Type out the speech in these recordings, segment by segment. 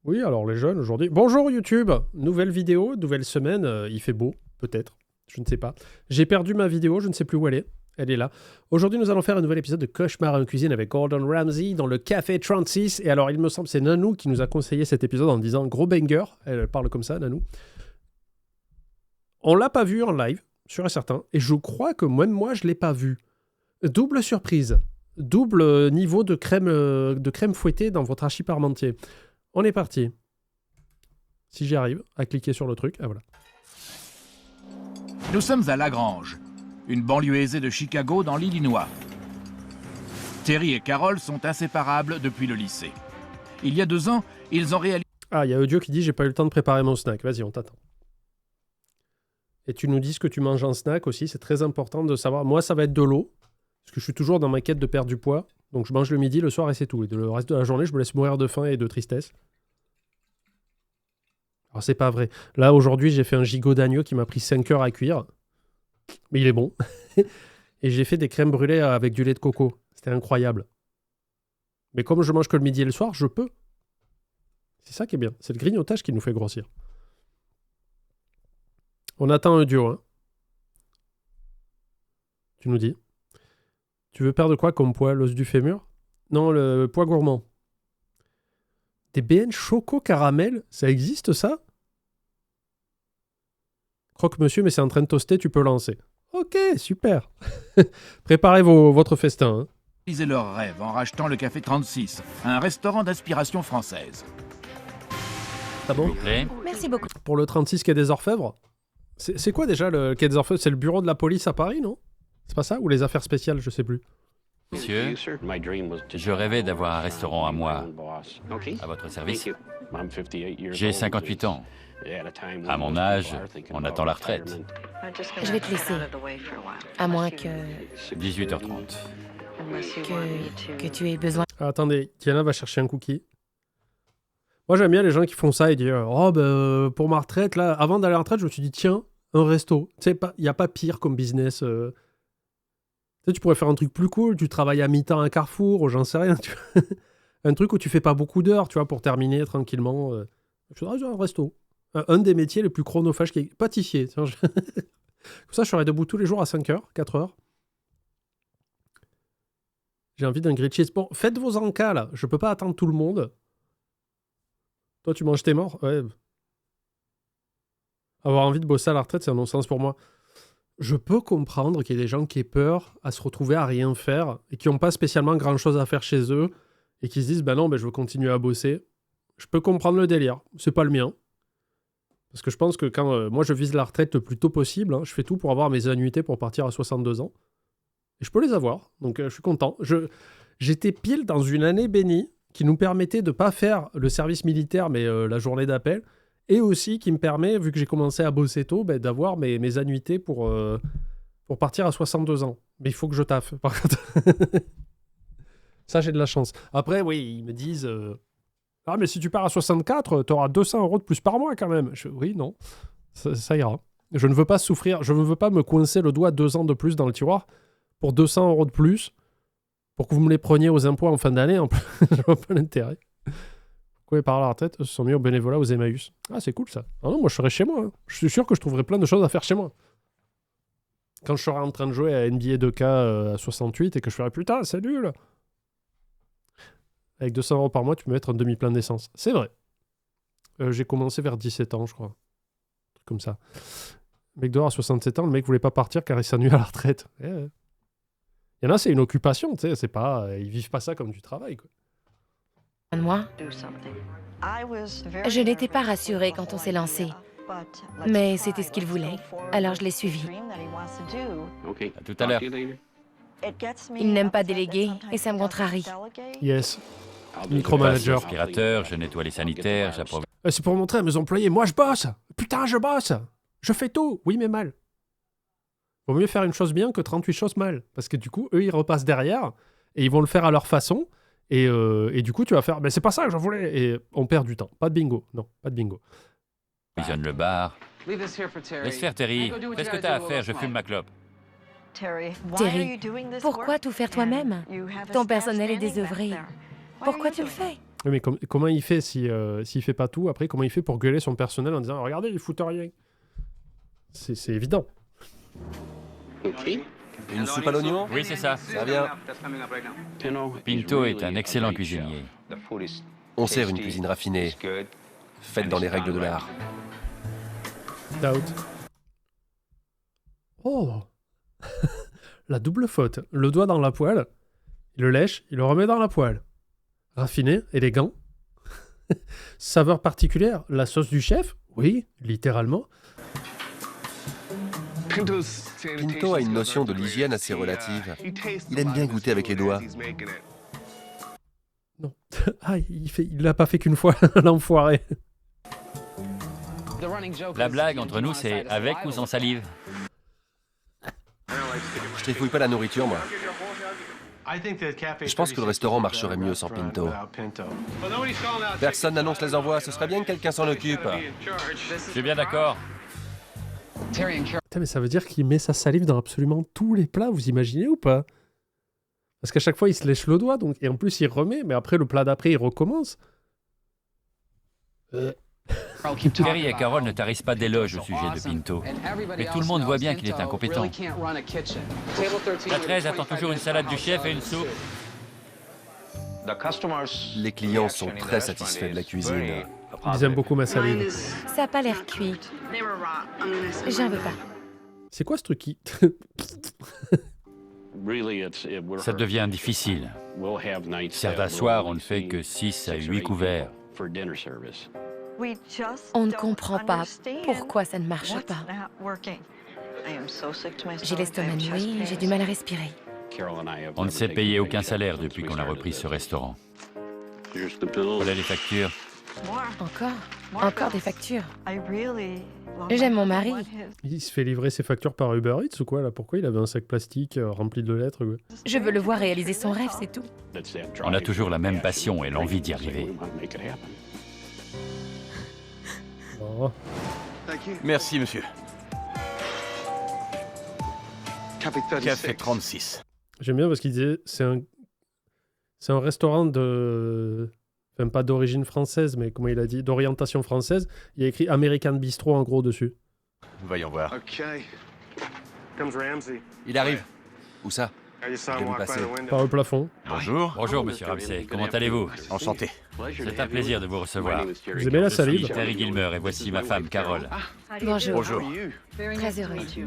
Oui, alors les jeunes aujourd'hui. Bonjour YouTube, nouvelle vidéo, nouvelle semaine. Il fait beau, peut-être, je ne sais pas. J'ai perdu ma vidéo, je ne sais plus où elle est. Elle est là. Aujourd'hui, nous allons faire un nouvel épisode de Cauchemar en cuisine avec Gordon Ramsay dans le Café 36. Et alors, il me semble, c'est Nanou qui nous a conseillé cet épisode en disant gros banger. Elle parle comme ça, Nanou. On l'a pas vu en live, sûr et certain. Et je crois que même moi, je l'ai pas vu. Double surprise. Double niveau de crème fouettée dans votre hachis parmentier. On est parti. Si j'y arrive, à cliquer sur le truc. Ah voilà. Nous sommes à Lagrange, une banlieue aisée de Chicago dans l'Illinois. Terry et Carol sont inséparables depuis le lycée. Il y a 2 ans, ils ont réalisé... Ah, il y a Audio qui dit j'ai pas eu le temps de préparer mon snack. Vas-y, on t'attend. Et tu nous dis ce que tu manges en snack aussi. C'est très important de savoir. Moi, ça va être de l'eau. Parce que je suis toujours dans ma quête de perdre du poids. Donc je mange le midi, le soir et c'est tout. Et le reste de la journée, je me laisse mourir de faim et de tristesse. Alors c'est pas vrai. Là, aujourd'hui, j'ai fait un gigot d'agneau qui m'a pris 5 heures à cuire. Mais il est bon. Et j'ai fait des crèmes brûlées avec du lait de coco. C'était incroyable. Mais comme je mange que le midi et le soir, je peux. C'est ça qui est bien. C'est le grignotage qui nous fait grossir. On attend un duo, hein. Tu nous dis. Tu veux perdre quoi comme poids? L'os du fémur? Non, le poids gourmand. Des BN choco caramel? Ça existe ça? Croque monsieur, mais c'est en train de toaster, tu peux lancer. Ok, super. Préparez votre festin. Hein. leur rêve en rachetant le Café 36, un restaurant d'inspiration française. Ah bon? Merci beaucoup. Pour le 36 quai des Orfèvres? C'est quoi déjà le quai des Orfèvres? C'est le bureau de la police à Paris, non? C'est pas ça? Ou les affaires spéciales, je sais plus. Monsieur, je rêvais d'avoir un restaurant à moi, à votre service. J'ai 58 ans. À mon âge, on attend la retraite. Je vais te laisser. À moins que 18h30. que tu aies besoin. Ah, attendez, Tiana va chercher un cookie. Moi, j'aime bien les gens qui font ça et disent oh, bah, pour ma retraite, là, avant d'aller à la retraite, je me suis dit tiens, un resto. Tu sais, il n'y a pas pire comme business. Tu sais, tu pourrais faire un truc plus cool. Tu travailles à mi-temps à Carrefour, j'en sais rien. Un truc où tu fais pas beaucoup d'heures, tu vois, pour terminer tranquillement. Je dirais, un resto. Un des métiers les plus chronophages qui est pâtissier. Tiens, Comme ça, je serais debout tous les jours à 5 heures, 4 heures. J'ai envie d'un grilled cheese. Bon, faites vos encas, là. Je peux pas attendre tout le monde. Toi, tu manges tes morts? Ouais. Avoir envie de bosser à la retraite, c'est un non-sens pour moi. Je peux comprendre qu'il y ait des gens qui aient peur à se retrouver à rien faire et qui n'ont pas spécialement grand-chose à faire chez eux et qui se disent, non, je veux continuer à bosser. Je peux comprendre le délire. C'est pas le mien. Parce que je pense que quand moi, je vise la retraite le plus tôt possible, hein, je fais tout pour avoir mes annuités pour partir à 62 ans. Et je peux les avoir. Donc, je suis content. J'étais pile dans une année bénie qui nous permettait de ne pas faire le service militaire, mais la journée d'appel. Et aussi qui me permet, vu que j'ai commencé à bosser tôt, d'avoir mes annuités pour partir à 62 ans. Mais il faut que je taffe, par contre. Ça, j'ai de la chance. Après, oui, ils me disent ah, mais si tu pars à 64, tu auras 200 € de plus par mois quand même. Oui, non, ça ira. Je ne veux pas souffrir, je ne veux pas me coincer le doigt 2 ans de plus dans le tiroir pour 200 € de plus pour que vous me les preniez aux impôts en fin d'année. En plus, je vois pas l'intérêt. Pourquoi par la retraite, se sont mis au bénévolat aux Emmaüs. Ah, c'est cool ça. Ah non, moi je serais chez moi. Hein. Je suis sûr que je trouverais plein de choses à faire chez moi. Quand je serai en train de jouer à NBA 2K à 68 et que je ferai putain, c'est nul. Avec 200 € par mois, tu peux mettre un demi-plein d'essence. C'est vrai. J'ai commencé vers 17 ans, je crois. Un truc comme ça. Le mec dehors à 67 ans, le mec voulait pas partir car il s'ennuie à la retraite. Il y en a, c'est une occupation, tu sais. C'est pas, ils vivent pas ça comme du travail, quoi. Moi, je n'étais pas rassurée quand on s'est lancé. Mais c'était ce qu'il voulait. Alors je l'ai suivi. À tout à l'heure. Il n'aime pas déléguer et ça me contrarie. Yes. Je passe Micromanager. l'aspirateur, je nettoie les sanitaires, j'approvisionne. C'est pour montrer à mes employés, moi je bosse. Putain, je bosse. Je fais tout. Oui, mais mal. Vaut mieux faire une chose bien que 38 choses mal. Parce que du coup, eux, ils repassent derrière et ils vont le faire à leur façon. Et du coup, tu vas faire, mais c'est pas ça que j'en voulais. Et on perd du temps. Pas de bingo. Non, pas de bingo. Le bar. Laisse faire, Terry. Fais ce que t'as à faire, je fume ma clope. Terry, pourquoi tout faire toi-même? Ton personnel est désœuvré. Pourquoi tu le fais? Oui, mais comment il fait s'il fait pas tout? Après, comment il fait pour gueuler son personnel en disant regardez, ils foutent rien? C'est évident. Une soupe à l'oignon? Oui, c'est ça. Ça vient. Pinto est un excellent cuisinier. On sert une cuisine raffinée, faite dans les règles de l'art. Doubt. Oh. La double faute. Le doigt dans la poêle, il le lèche, il le remet dans la poêle. Raffiné, élégant. Saveur particulière, la sauce du chef? Oui, littéralement. Pinto a une notion de l'hygiène assez relative. Il aime bien goûter avec les doigts. Non. Ah, il l'a pas fait qu'une fois, l'enfoiré. La blague entre nous, c'est avec ou sans salive. Je trifouille pas la nourriture, moi. Je pense que le restaurant marcherait mieux sans Pinto. Personne n'annonce les envois, ce serait bien que quelqu'un s'en occupe. Je suis bien d'accord. Putain, mais ça veut dire qu'il met sa salive dans absolument tous les plats, vous imaginez ou pas? Parce qu'à chaque fois, il se lèche le doigt, donc, et en plus, il remet, mais après, le plat d'après, il recommence. Terry et Carol ne tarissent pas d'éloges au sujet de Pinto. Mais tout le monde voit bien qu'il est incompétent. La 13 attend toujours une salade du chef et une soupe. Les clients sont très satisfaits de la cuisine. Ils aiment beaucoup ma salive. Ça a pas l'air cuit. J'en veux pas. C'est quoi ce truc qui... Ça devient difficile. Certains soirs, on ne fait que 6 à 8 couverts. On ne comprend pas pourquoi ça ne marche pas. J'ai l'estomac noué, j'ai du mal à respirer. On ne s'est payé aucun salaire depuis qu'on a repris ce restaurant. Voilà les factures. Encore des factures. J'aime mon mari. Il se fait livrer ses factures par Uber Eats ou quoi, là? Pourquoi il avait un sac plastique rempli de lettres, quoi? Je veux le voir réaliser son rêve, c'est tout. On a toujours la même passion et l'envie d'y arriver. Oh. Merci, monsieur. Café 36. J'aime bien parce qu'il disait c'est un restaurant de... Enfin, pas d'origine française, mais comment il a dit? D'orientation française. Il y a écrit American Bistro en gros dessus. Voyons voir. Il arrive. Où ça? Je vais lui passer. Par le plafond. Bonjour. Bonjour, monsieur Ramsey. Comment allez-vous? Enchanté. C'est un plaisir de vous recevoir. Vous aimez la Je suis salive? Terry Gilmer et voici ma femme, Carol. Bonjour. Bonjour. Très heureuse.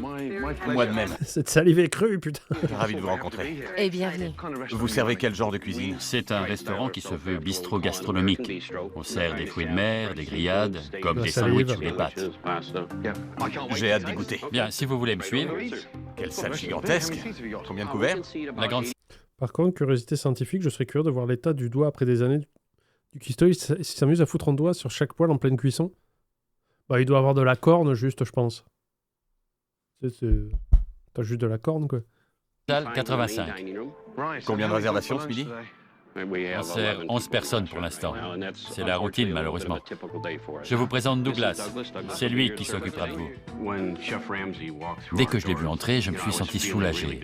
Moi de même. Cette salive est crue, putain. Ravi de vous rencontrer. Et bienvenue. Vous servez quel genre de cuisine? C'est un restaurant qui se veut bistrot gastronomique. On sert des fruits de mer, des grillades, comme La des salive. sandwichs ou des pâtes. J'ai hâte d'y goûter. Bien, si vous voulez me suivre, Quelle salle gigantesque. Combien de couverts? la grande Par contre, curiosité scientifique, je serais curieux de voir l'état du doigt après des années du cuistot. Il s'amuse à foutre un doigt sur chaque poêle en pleine cuisson. Bah, il doit avoir de la corne, juste, je pense. T'as juste de la corne, quoi. salle 85. Combien de réservations ce midi? On sert 11 personnes pour l'instant. C'est la routine, malheureusement. Je vous présente Douglas. C'est lui qui s'occupera de vous. Dès que je l'ai vu entrer, je me suis senti soulagé.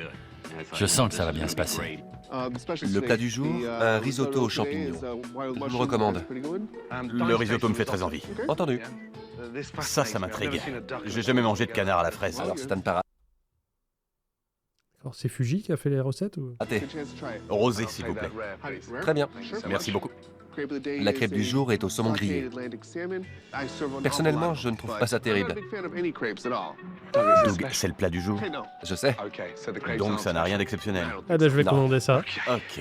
Je sens que ça va bien se passer. Le plat du jour, un risotto aux champignons. Je vous recommande. Le risotto me fait très envie. Entendu. Ça m'intrigue. J'ai jamais mangé de canard à la fraise. Alors c'est à ne pas Alors, c'est Fuji qui a fait les recettes ou... rater. Rosé, s'il vous plaît. Très bien. Merci beaucoup. La crêpe du jour est au saumon grillé. Personnellement, je ne trouve pas ça terrible. Doug, c'est le plat du jour. Je sais. Donc ça n'a rien d'exceptionnel. Ah ben, je vais Non. commander ça. Ok.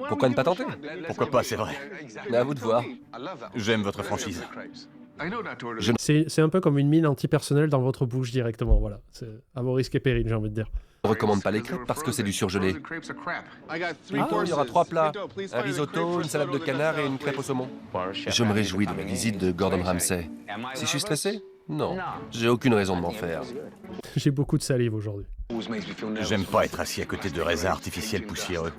Pourquoi ne pas tenter? Pourquoi pas, c'est vrai. Mais à vous de voir. J'aime votre franchise. C'est un peu comme une mine antipersonnelle dans votre bouche directement, voilà. C'est à vos risques et périls, j'ai envie de dire. Je ne recommande pas les crêpes parce que c'est du surgelé. Ah, il y aura 3 plats. Un risotto, une salade de canard et une crêpe au saumon. Je me réjouis de la visite de Gordon Ramsay. Si je suis stressé? Non. J'ai aucune raison de m'en faire. J'ai beaucoup de salive aujourd'hui. J'aime pas être assis à côté de raisins artificiels poussiéreux.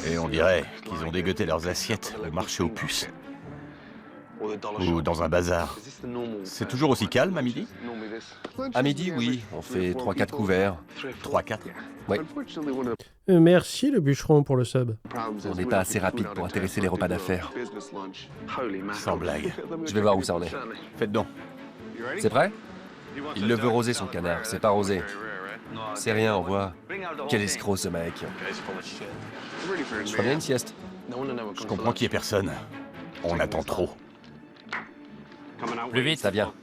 Et on dirait qu'ils ont dégoté leurs assiettes au marché aux puces. Ou dans un bazar. C'est toujours aussi calme à midi? À midi, oui, on fait 3-4 couverts. 3-4. Oui, Merci le bûcheron pour le sub. on n'est pas assez rapide pour intéresser les repas d'affaires. Sans blague. Je vais voir où ça en est. Faites donc. C'est prêt? Il le veut rosé, son canard. C'est pas rosé. C'est rien, on voit. Quel escroc, ce mec. Je ferais bien une sieste. Je comprends qu'il n'y ait personne. On attend trop. Plus vite. Ça vient.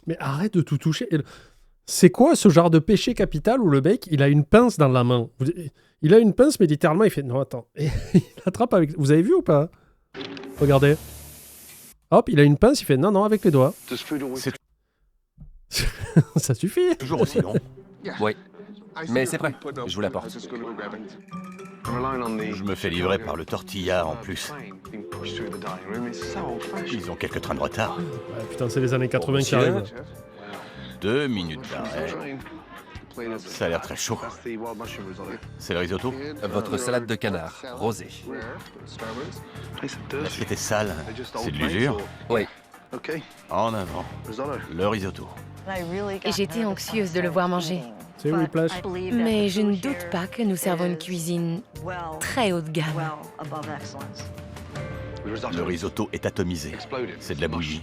Mais arrête de tout toucher. C'est quoi ce genre de péché capital où le mec, il a une pince dans la main? Il a une pince, mais littéralement, il fait... Non, attends. Et il attrape avec... Vous avez vu ou pas? Regardez. Hop, il a une pince, il fait... Non, non, avec les doigts. C'est Ça suffit. toujours aussi long. Oui, mais c'est prêt. Je vous l'apporte. Je me fais livrer par le tortilla en plus. Ils ont quelques trains de retard. Ouais, putain, c'est les années 80 qui Monsieur. arrivent. 2 minutes d'arrêt. Ça a l'air très chaud. C'est le risotto? Votre salade de canard, rosée. L'assiette est sale. C'est de l'usure? Oui, En avant. Le risotto. Et j'étais anxieuse de le voir manger. C'est Whiplash. Mais je ne doute pas que nous servons une cuisine très haut de gamme. Le risotto est atomisé. C'est de la bouillie.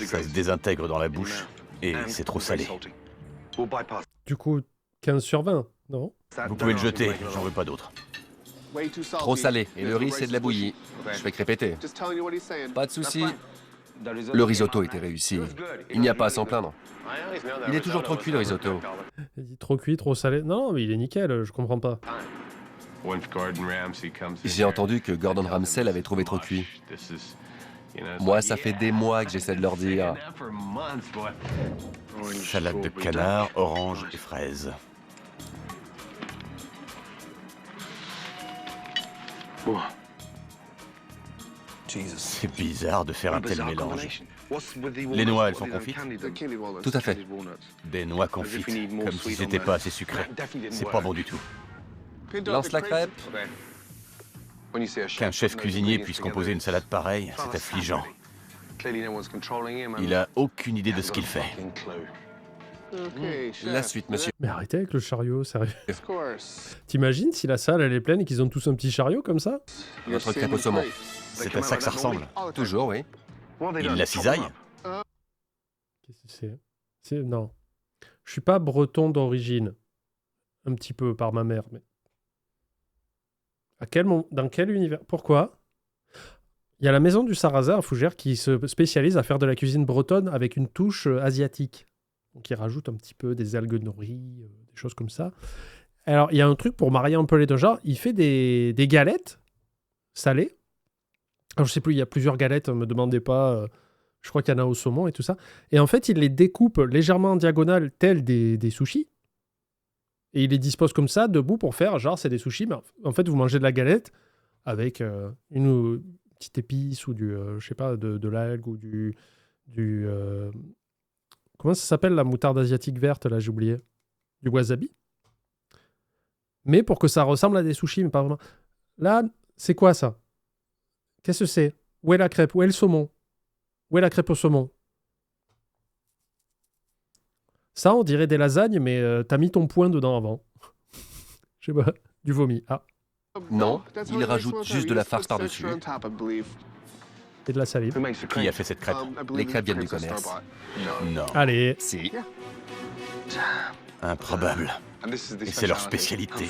Ça se désintègre dans la bouche et c'est trop salé. Du coup, 15 sur 20, non? Vous pouvez le jeter, j'en veux pas d'autre. trop salé. Et le riz, c'est de la bouillie. Je fais crépéter. Pas de souci. Le risotto était réussi. Il n'y a pas à s'en plaindre. Il est toujours trop cuit, le risotto. Il dit trop cuit, trop salé. Non, mais il est nickel, je comprends pas. J'ai entendu que Gordon Ramsay l'avait trouvé trop cuit. Moi, ça fait des mois que j'essaie de leur dire. Salade de canard, orange et fraises. C'est bizarre de faire un tel mélange. Les noix, elles sont confites? Tout à fait. Des noix confites, comme si c'était pas assez sucré. C'est pas bon du tout. Lance la crêpe. Qu'un chef cuisinier puisse composer une salade pareille, c'est affligeant. Il a aucune idée de ce qu'il fait. La suite, monsieur. Mais arrêtez avec le chariot, sérieux. T'imagines si la salle elle est pleine et qu'ils ont tous un petit chariot comme ça? Votre crêpe au saumon. C'est à ça que ça ressemble. Toujours, oui. Il la cisaille? Qu'est-ce que c'est? Non. Je suis pas breton d'origine. Un petit peu par ma mère, mais... Dans quel univers? Pourquoi? Il y a la maison du Sarrasin à Fougères qui se spécialise à faire de la cuisine bretonne avec une touche asiatique. Donc ils rajoutent un petit peu des algues nori, des choses comme ça. Alors il y a un truc pour marier un peu les deux genres. Il fait des galettes salées. Alors je sais plus, il y a plusieurs galettes, ne me demandez pas. Je crois qu'il y en a au saumon et tout ça. Et en fait, il les découpe légèrement en diagonale, tels des sushis. Et il les dispose comme ça, debout, pour faire, genre, c'est des sushis, mais en fait, vous mangez de la galette avec une petite épice ou du, je sais pas, de l'algue ou du comment ça s'appelle, la moutarde asiatique verte, là, j'ai oublié. Du wasabi. Mais pour que ça ressemble à des sushis, mais pas vraiment. Là, c'est quoi, ça? Qu'est-ce que c'est? Où est la crêpe? Où est le saumon? Où est la crêpe au saumon? Ça, on dirait des lasagnes, mais t'as mis ton poing dedans avant. Je sais pas, du vomi. Ah, Non, il rajoute juste de la farce par-dessus. et de la salive. Qui a fait cette crêpe? Les crêpes viennent du commerce. Non. Allez, Si. Improbable. Et c'est leur spécialité.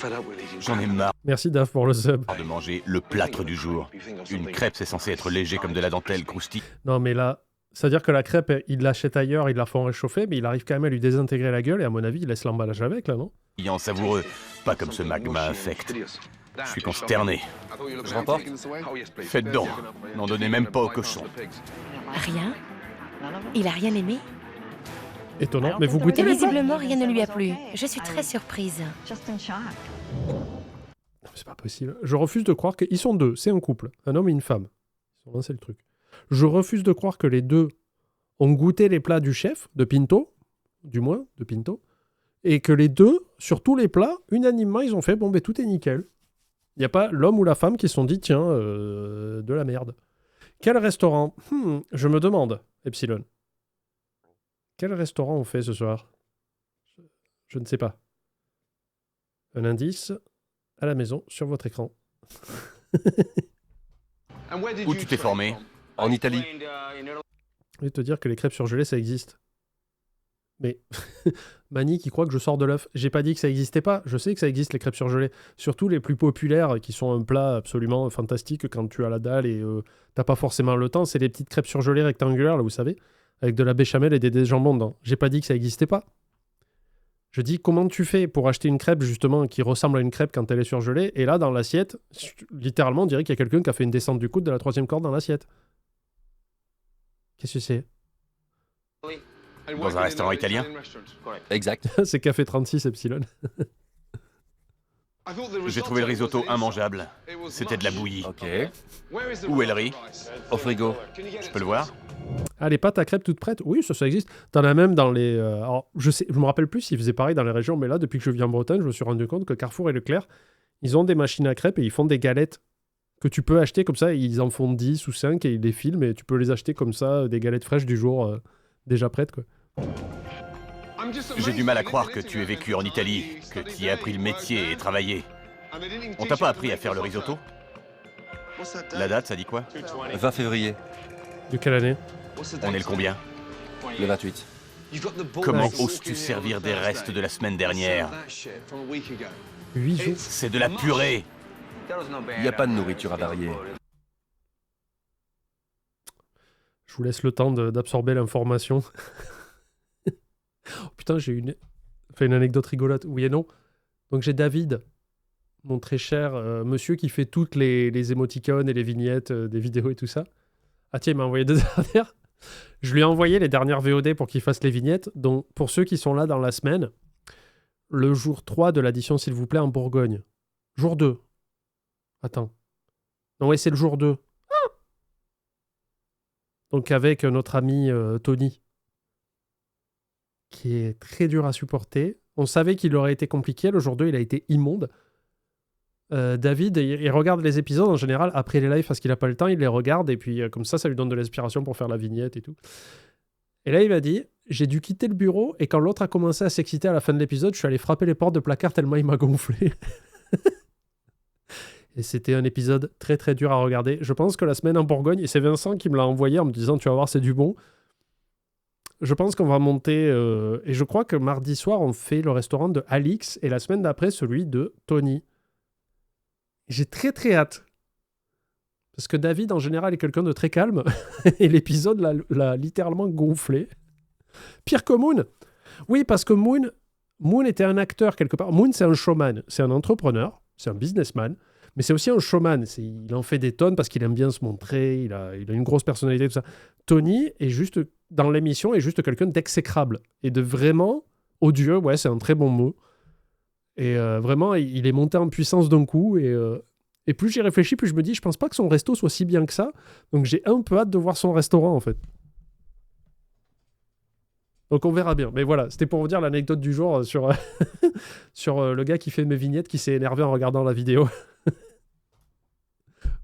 J'en ai marre merci Dave pour le sub. de manger le plâtre du jour. Une crêpe, c'est censé être léger comme de la dentelle croustille. Non, mais là, c'est-à-dire que la crêpe, il l'achète ailleurs, il la font réchauffer, mais il arrive quand même à lui désintégrer la gueule, et à mon avis, il laisse l'emballage avec, là, non? Savoureux, pas comme ce magma infect. Je suis consterné. Je remporte. Faites donc. N'en donnez même pas au cochon. Rien? Il a rien aimé? Étonnant, mais vous goûtez Et les plats? visiblement, rien ne lui a plu. Je suis très surprise. Non, c'est pas possible. Je refuse de croire qu'ils sont deux, c'est un couple, un homme et une femme. Ils ont lancé le truc. Je refuse de croire que les deux ont goûté les plats du chef, de Pinto, du moins, de Pinto, et que les deux, sur tous les plats, unanimement, ils ont fait, bon, ben tout est nickel. Il n'y a pas l'homme ou la femme qui se sont dit, tiens, de la merde. Quel restaurant je me demande, Epsilon. Quel restaurant on fait ce soir? Je ne sais pas. Un indice à la maison sur votre écran. Où tu t'es formé? En Italie. Je vais te dire que les crêpes surgelées, ça existe. Mais Mani qui croit que je sors de l'œuf. J'ai pas dit que ça existait pas. Je sais que ça existe, les crêpes surgelées. Surtout les plus populaires, qui sont un plat absolument fantastique quand tu as la dalle et t'as pas forcément le temps. C'est les petites crêpes surgelées rectangulaires, là, vous savez, avec de la béchamel et des jambons dedans. J'ai pas dit que ça existait pas. Je dis comment tu fais pour acheter une crêpe, justement, qui ressemble à une crêpe quand elle est surgelée. Et là, dans l'assiette, littéralement, on dirait qu'il y a quelqu'un qui a fait une descente du coude de la 3e corde dans l'assiette. Qu'est-ce que c'est? Dans un restaurant italien? Exact. C'est Café 36 Epsilon. J'ai trouvé le risotto immangeable. C'était de la bouillie. Ok. Où est le riz? Au frigo. Je peux le voir? Ah, les pâtes à crêpes toutes prêtes? Oui, ça existe. T'en as même dans les... alors, je me rappelle plus s'ils faisaient pareil dans les régions, mais là, depuis que je vis en Bretagne, je me suis rendu compte que Carrefour et Leclerc, ils ont des machines à crêpes et ils font des galettes que tu peux acheter comme ça. Ils en font 10 ou 5 et ils les filment et tu peux les acheter comme ça, des galettes fraîches du jour déjà prêtes, quoi. J'ai du mal à croire que tu aies vécu en Italie, que tu y as appris le métier et travaillé. On t'a pas appris à faire le risotto? La date, ça dit quoi? 20 février. De quelle année? On est le combien? Le 28. Comment oses-tu servir des restes de la semaine dernière? 8 jours. C'est de la purée! Il n'y a pas de nourriture avariée. Je vous laisse le temps d'absorber l'information. Oh, putain, j'ai une anecdote rigolote. Oui et non. Donc j'ai David, mon très cher monsieur qui fait toutes les émoticônes et les vignettes des vidéos et tout ça. Ah tiens, il m'a envoyé 2 dernières. Je lui ai envoyé les dernières VOD pour qu'il fasse les vignettes. Donc pour ceux qui sont là dans la semaine, le jour 3 de l'addition s'il vous plaît en Bourgogne. Jour 2. Attends. Non, ouais, c'est le jour 2. Ah, donc avec notre ami Tony, qui est très dur à supporter. On savait qu'il aurait été compliqué. Le jour 2, il a été immonde. David, il regarde les épisodes en général après les lives parce qu'il n'a pas le temps. Il les regarde et puis comme ça lui donne de l'inspiration pour faire la vignette et tout. Et là, il m'a dit, j'ai dû quitter le bureau et quand l'autre a commencé à s'exciter à la fin de l'épisode, je suis allé frapper les portes de placard tellement il m'a gonflé. Et c'était un épisode très très dur à regarder. Je pense que la semaine en Bourgogne, et c'est Vincent qui me l'a envoyé en me disant, tu vas voir, c'est du bon. Je pense qu'on va monter... et je crois que mardi soir, on fait le restaurant de Alix et la semaine d'après, celui de Tony. J'ai très très hâte. Parce que David, en général, est quelqu'un de très calme. Et l'épisode l'a littéralement gonflé. Pire que Moon. Oui, parce que Moon était un acteur quelque part. Moon, c'est un showman. C'est un entrepreneur. C'est un businessman. Mais c'est aussi un showman. Il en fait des tonnes parce qu'il aime bien se montrer. Il a une grosse personnalité, tout ça. Tony est juste... dans l'émission, est juste quelqu'un d'exécrable et de vraiment odieux. Ouais, c'est un très bon mot. Et vraiment, il est monté en puissance d'un coup. Et plus j'y réfléchis, plus je me dis, je pense pas que son resto soit si bien que ça. Donc j'ai un peu hâte de voir son restaurant, en fait. Donc on verra bien. Mais voilà, c'était pour vous dire l'anecdote du jour sur, sur le gars qui fait mes vignettes, qui s'est énervé en regardant la vidéo.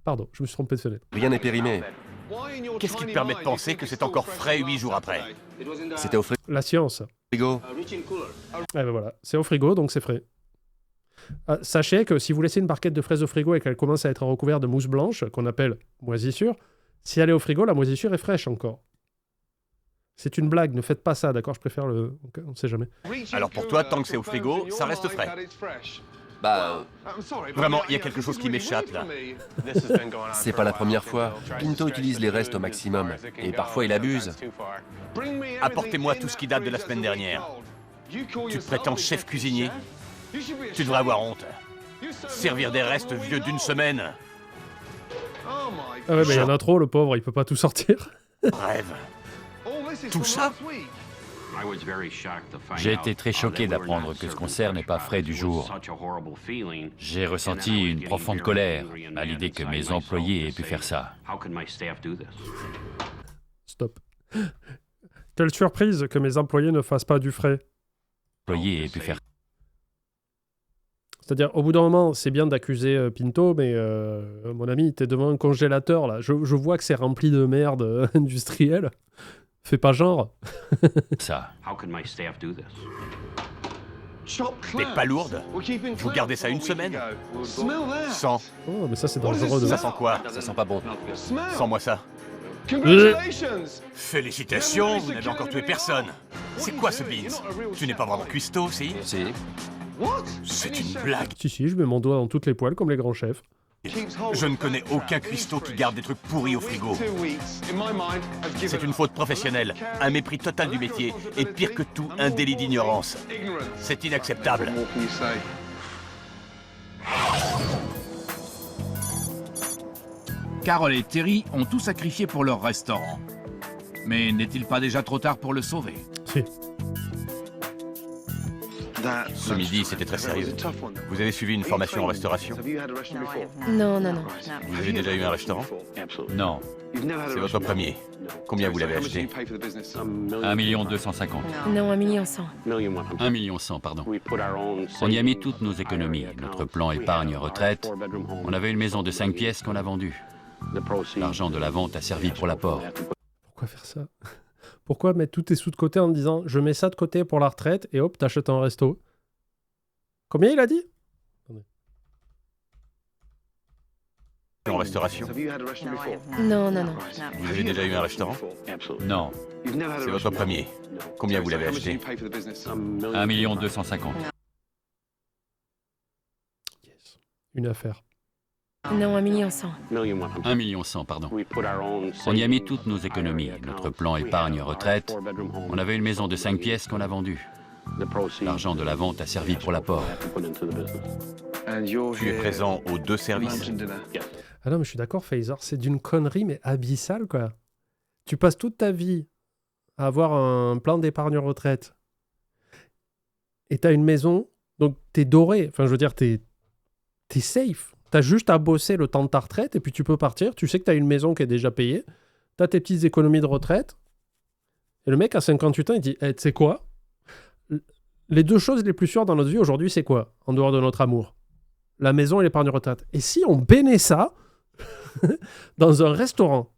Pardon, je me suis trompé de fenêtre. Rien n'est périmé. Qu'est-ce qui te permet de penser que c'est encore frais 8 jours après? C'était au La science. frigo. Eh ben voilà, c'est au frigo, donc c'est frais. Sachez que si vous laissez une barquette de fraises au frigo et qu'elle commence à être recouverte de mousse blanche, qu'on appelle moisissure, si elle est au frigo, la moisissure est fraîche encore. C'est une blague, ne faites pas ça, d'accord? Je préfère le... On ne sait jamais. Alors pour toi, tant que c'est au frigo, ça reste frais. Bah, Vraiment, il y a quelque chose qui m'échappe là. c'est pas la première fois. Pinto utilise les restes au maximum. Et parfois, il abuse. Apportez-moi tout ce qui date de la semaine dernière. Tu te prétends chef cuisinier? Tu devrais avoir honte. Servir des restes vieux d'une semaine. Ah ouais, mais il y en a trop, le pauvre, il peut pas tout sortir. Rêve. Tout ça? J'ai été très choqué d'apprendre que ce concert n'est pas frais du jour. J'ai ressenti une profonde colère à l'idée que mes employés aient pu faire ça. Stop. Quelle surprise que mes employés ne fassent pas du frais. Employés aient pu faire C'est-à-dire, au bout d'un moment, c'est bien d'accuser Pinto, mais mon ami, t'es devant un congélateur, là. Je vois que c'est rempli de merde industrielle. Fais pas genre. Ça. Des palourdes? Vous gardez ça une semaine? Sans. Oh, mais ça, c'est dangereux. Ça sent quoi? Ça sent pas bon. Sens-moi ça. Félicitations, vous n'avez encore tué personne. C'est quoi ce Beans? Tu n'es pas vraiment cuistot, si? Si. C'est une blague. Si, je mets mon doigt dans toutes les poêles comme les grands chefs. Je ne connais aucun cuistot qui garde des trucs pourris au frigo. C'est une faute professionnelle, un mépris total du métier, et pire que tout, un délit d'ignorance. C'est inacceptable. Carol et Terry ont tout sacrifié pour leur restaurant. Mais n'est-il pas déjà trop tard pour le sauver? Si. Ce midi, c'était très sérieux. Vous avez suivi une formation en restauration? Non. Vous avez déjà eu un restaurant? Non. C'est votre premier. Combien vous l'avez acheté? 1 250 000. Non, 1 100 000. 1 100 000, pardon. On y a mis toutes nos économies, notre plan épargne-retraite. On avait une maison de 5 pièces qu'on a vendue. L'argent de la vente a servi pour l'apport. Pourquoi faire ça? Pourquoi mettre tous tes sous de côté en te disant je mets ça de côté pour la retraite et hop, t'achètes un resto? Combien il a dit? En restauration? Non. Vous avez déjà eu un restaurant? Non. C'est votre premier. Combien vous l'avez acheté? 1 250 000. Yes. Une affaire. Non, 1 100 000. 1 100 000, pardon. On y a mis toutes nos économies, notre plan épargne-retraite. On avait une maison de 5 pièces qu'on a vendue. L'argent de la vente a servi pour l'apport. Tu es présent aux 2 services? Ah non, mais je suis d'accord, Phaser, c'est d'une connerie, mais abyssale, quoi. Tu passes toute ta vie à avoir un plan d'épargne retraite et t'as une maison, donc t'es doré. Enfin, je veux dire, t'es safe. T'as juste à bosser le temps de ta retraite et puis tu peux partir. Tu sais que t'as une maison qui est déjà payée. T'as tes petites économies de retraite. Et le mec, à 58 ans, il dit tu sais quoi? Les 2 choses les plus sûres dans notre vie aujourd'hui, c'est quoi? En dehors de notre amour, la maison et l'épargne retraite. Et si on baignait ça dans un restaurant?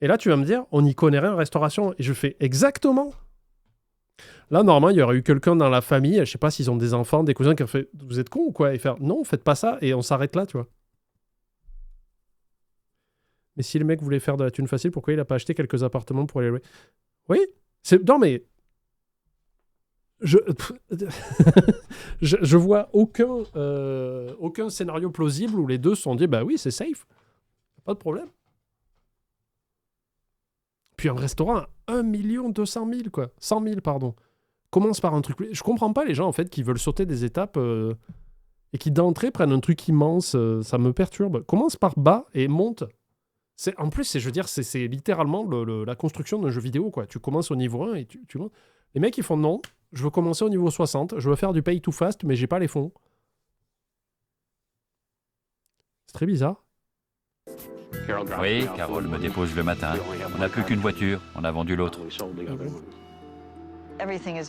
Et là, tu vas me dire, on n'y connaît rien en restauration. Et je fais exactement. Là, normalement, il y aurait eu quelqu'un dans la famille, je sais pas s'ils ont des enfants, des cousins qui ont fait « Vous êtes cons ou quoi ?» Et faire « Non, faites pas ça. » Et on s'arrête là, tu vois. Mais si le mec voulait faire de la thune facile, pourquoi il a pas acheté quelques appartements pour les louer? Oui, non mais... je vois aucun scénario plausible où les deux se sont dit « Bah oui, c'est safe. Pas de problème. » Puis un restaurant à 1 200 000, quoi. 100 000, pardon. Commence par un truc... Je comprends pas les gens, en fait, qui veulent sauter des étapes et qui, d'entrée, prennent un truc immense. Ça me perturbe. Commence par bas et monte. En plus, je veux dire, c'est littéralement la construction d'un jeu vidéo, quoi. Tu commences au niveau 1 et tu montes. Les mecs, ils font non, je veux commencer au niveau 60, je veux faire du pay to fast, mais j'ai pas les fonds. C'est très bizarre. Oui, Carole me dépose le matin. On n'a plus qu'une voiture, on a vendu l'autre.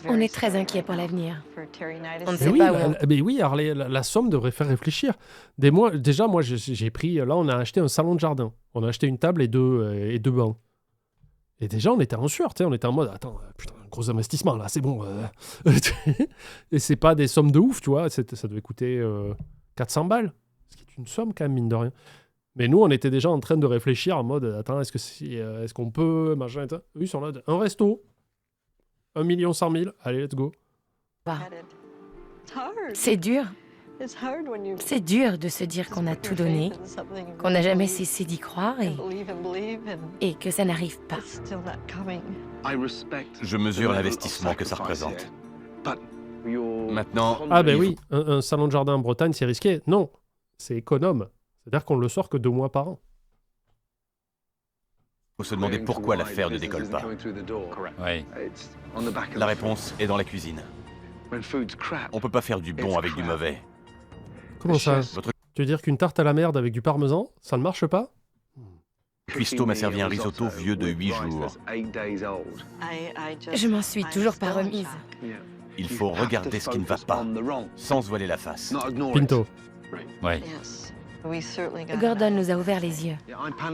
On est très inquiet pour l'avenir. On ne Mais sait oui, pas où. mais oui, alors la somme devrait faire réfléchir. Déjà, moi, j'ai pris... Là, on a acheté un salon de jardin. On a acheté une table et deux bancs. Et déjà, on était en sueur, tu sais, on était en mode, attends, putain, un gros investissement, là, c'est bon. Et c'est pas des sommes de ouf, tu vois, ça devait coûter 400 balles. Ce qui est une somme, quand même, mine de rien. Mais nous, on était déjà en train de réfléchir en mode, attends, est-ce qu'on peut, machin, et tout. Eux, ils sont là, un resto, 1 100 000, allez, let's go. C'est dur. C'est dur de se dire qu'on a tout donné, qu'on n'a jamais cessé d'y croire et que ça n'arrive pas. Je mesure l'investissement que ça représente. Maintenant... Ah ben oui, un salon de jardin en Bretagne, c'est risqué. Non, c'est économe. C'est-à-dire qu'on ne le sort que 2 mois par an. Faut se demander pourquoi l'affaire ne décolle pas. Oui. La réponse est dans la cuisine. On peut pas faire du bon avec du mauvais. Comment ça? Tu veux dire qu'une tarte à la merde avec du parmesan, ça ne marche pas? Cuistot m'a servi un risotto vieux de 8 jours. Je m'en suis toujours pas remise. Il faut regarder ce qui ne va pas, sans se voiler la face. Pinto. Ouais. Gordon nous a ouvert les yeux.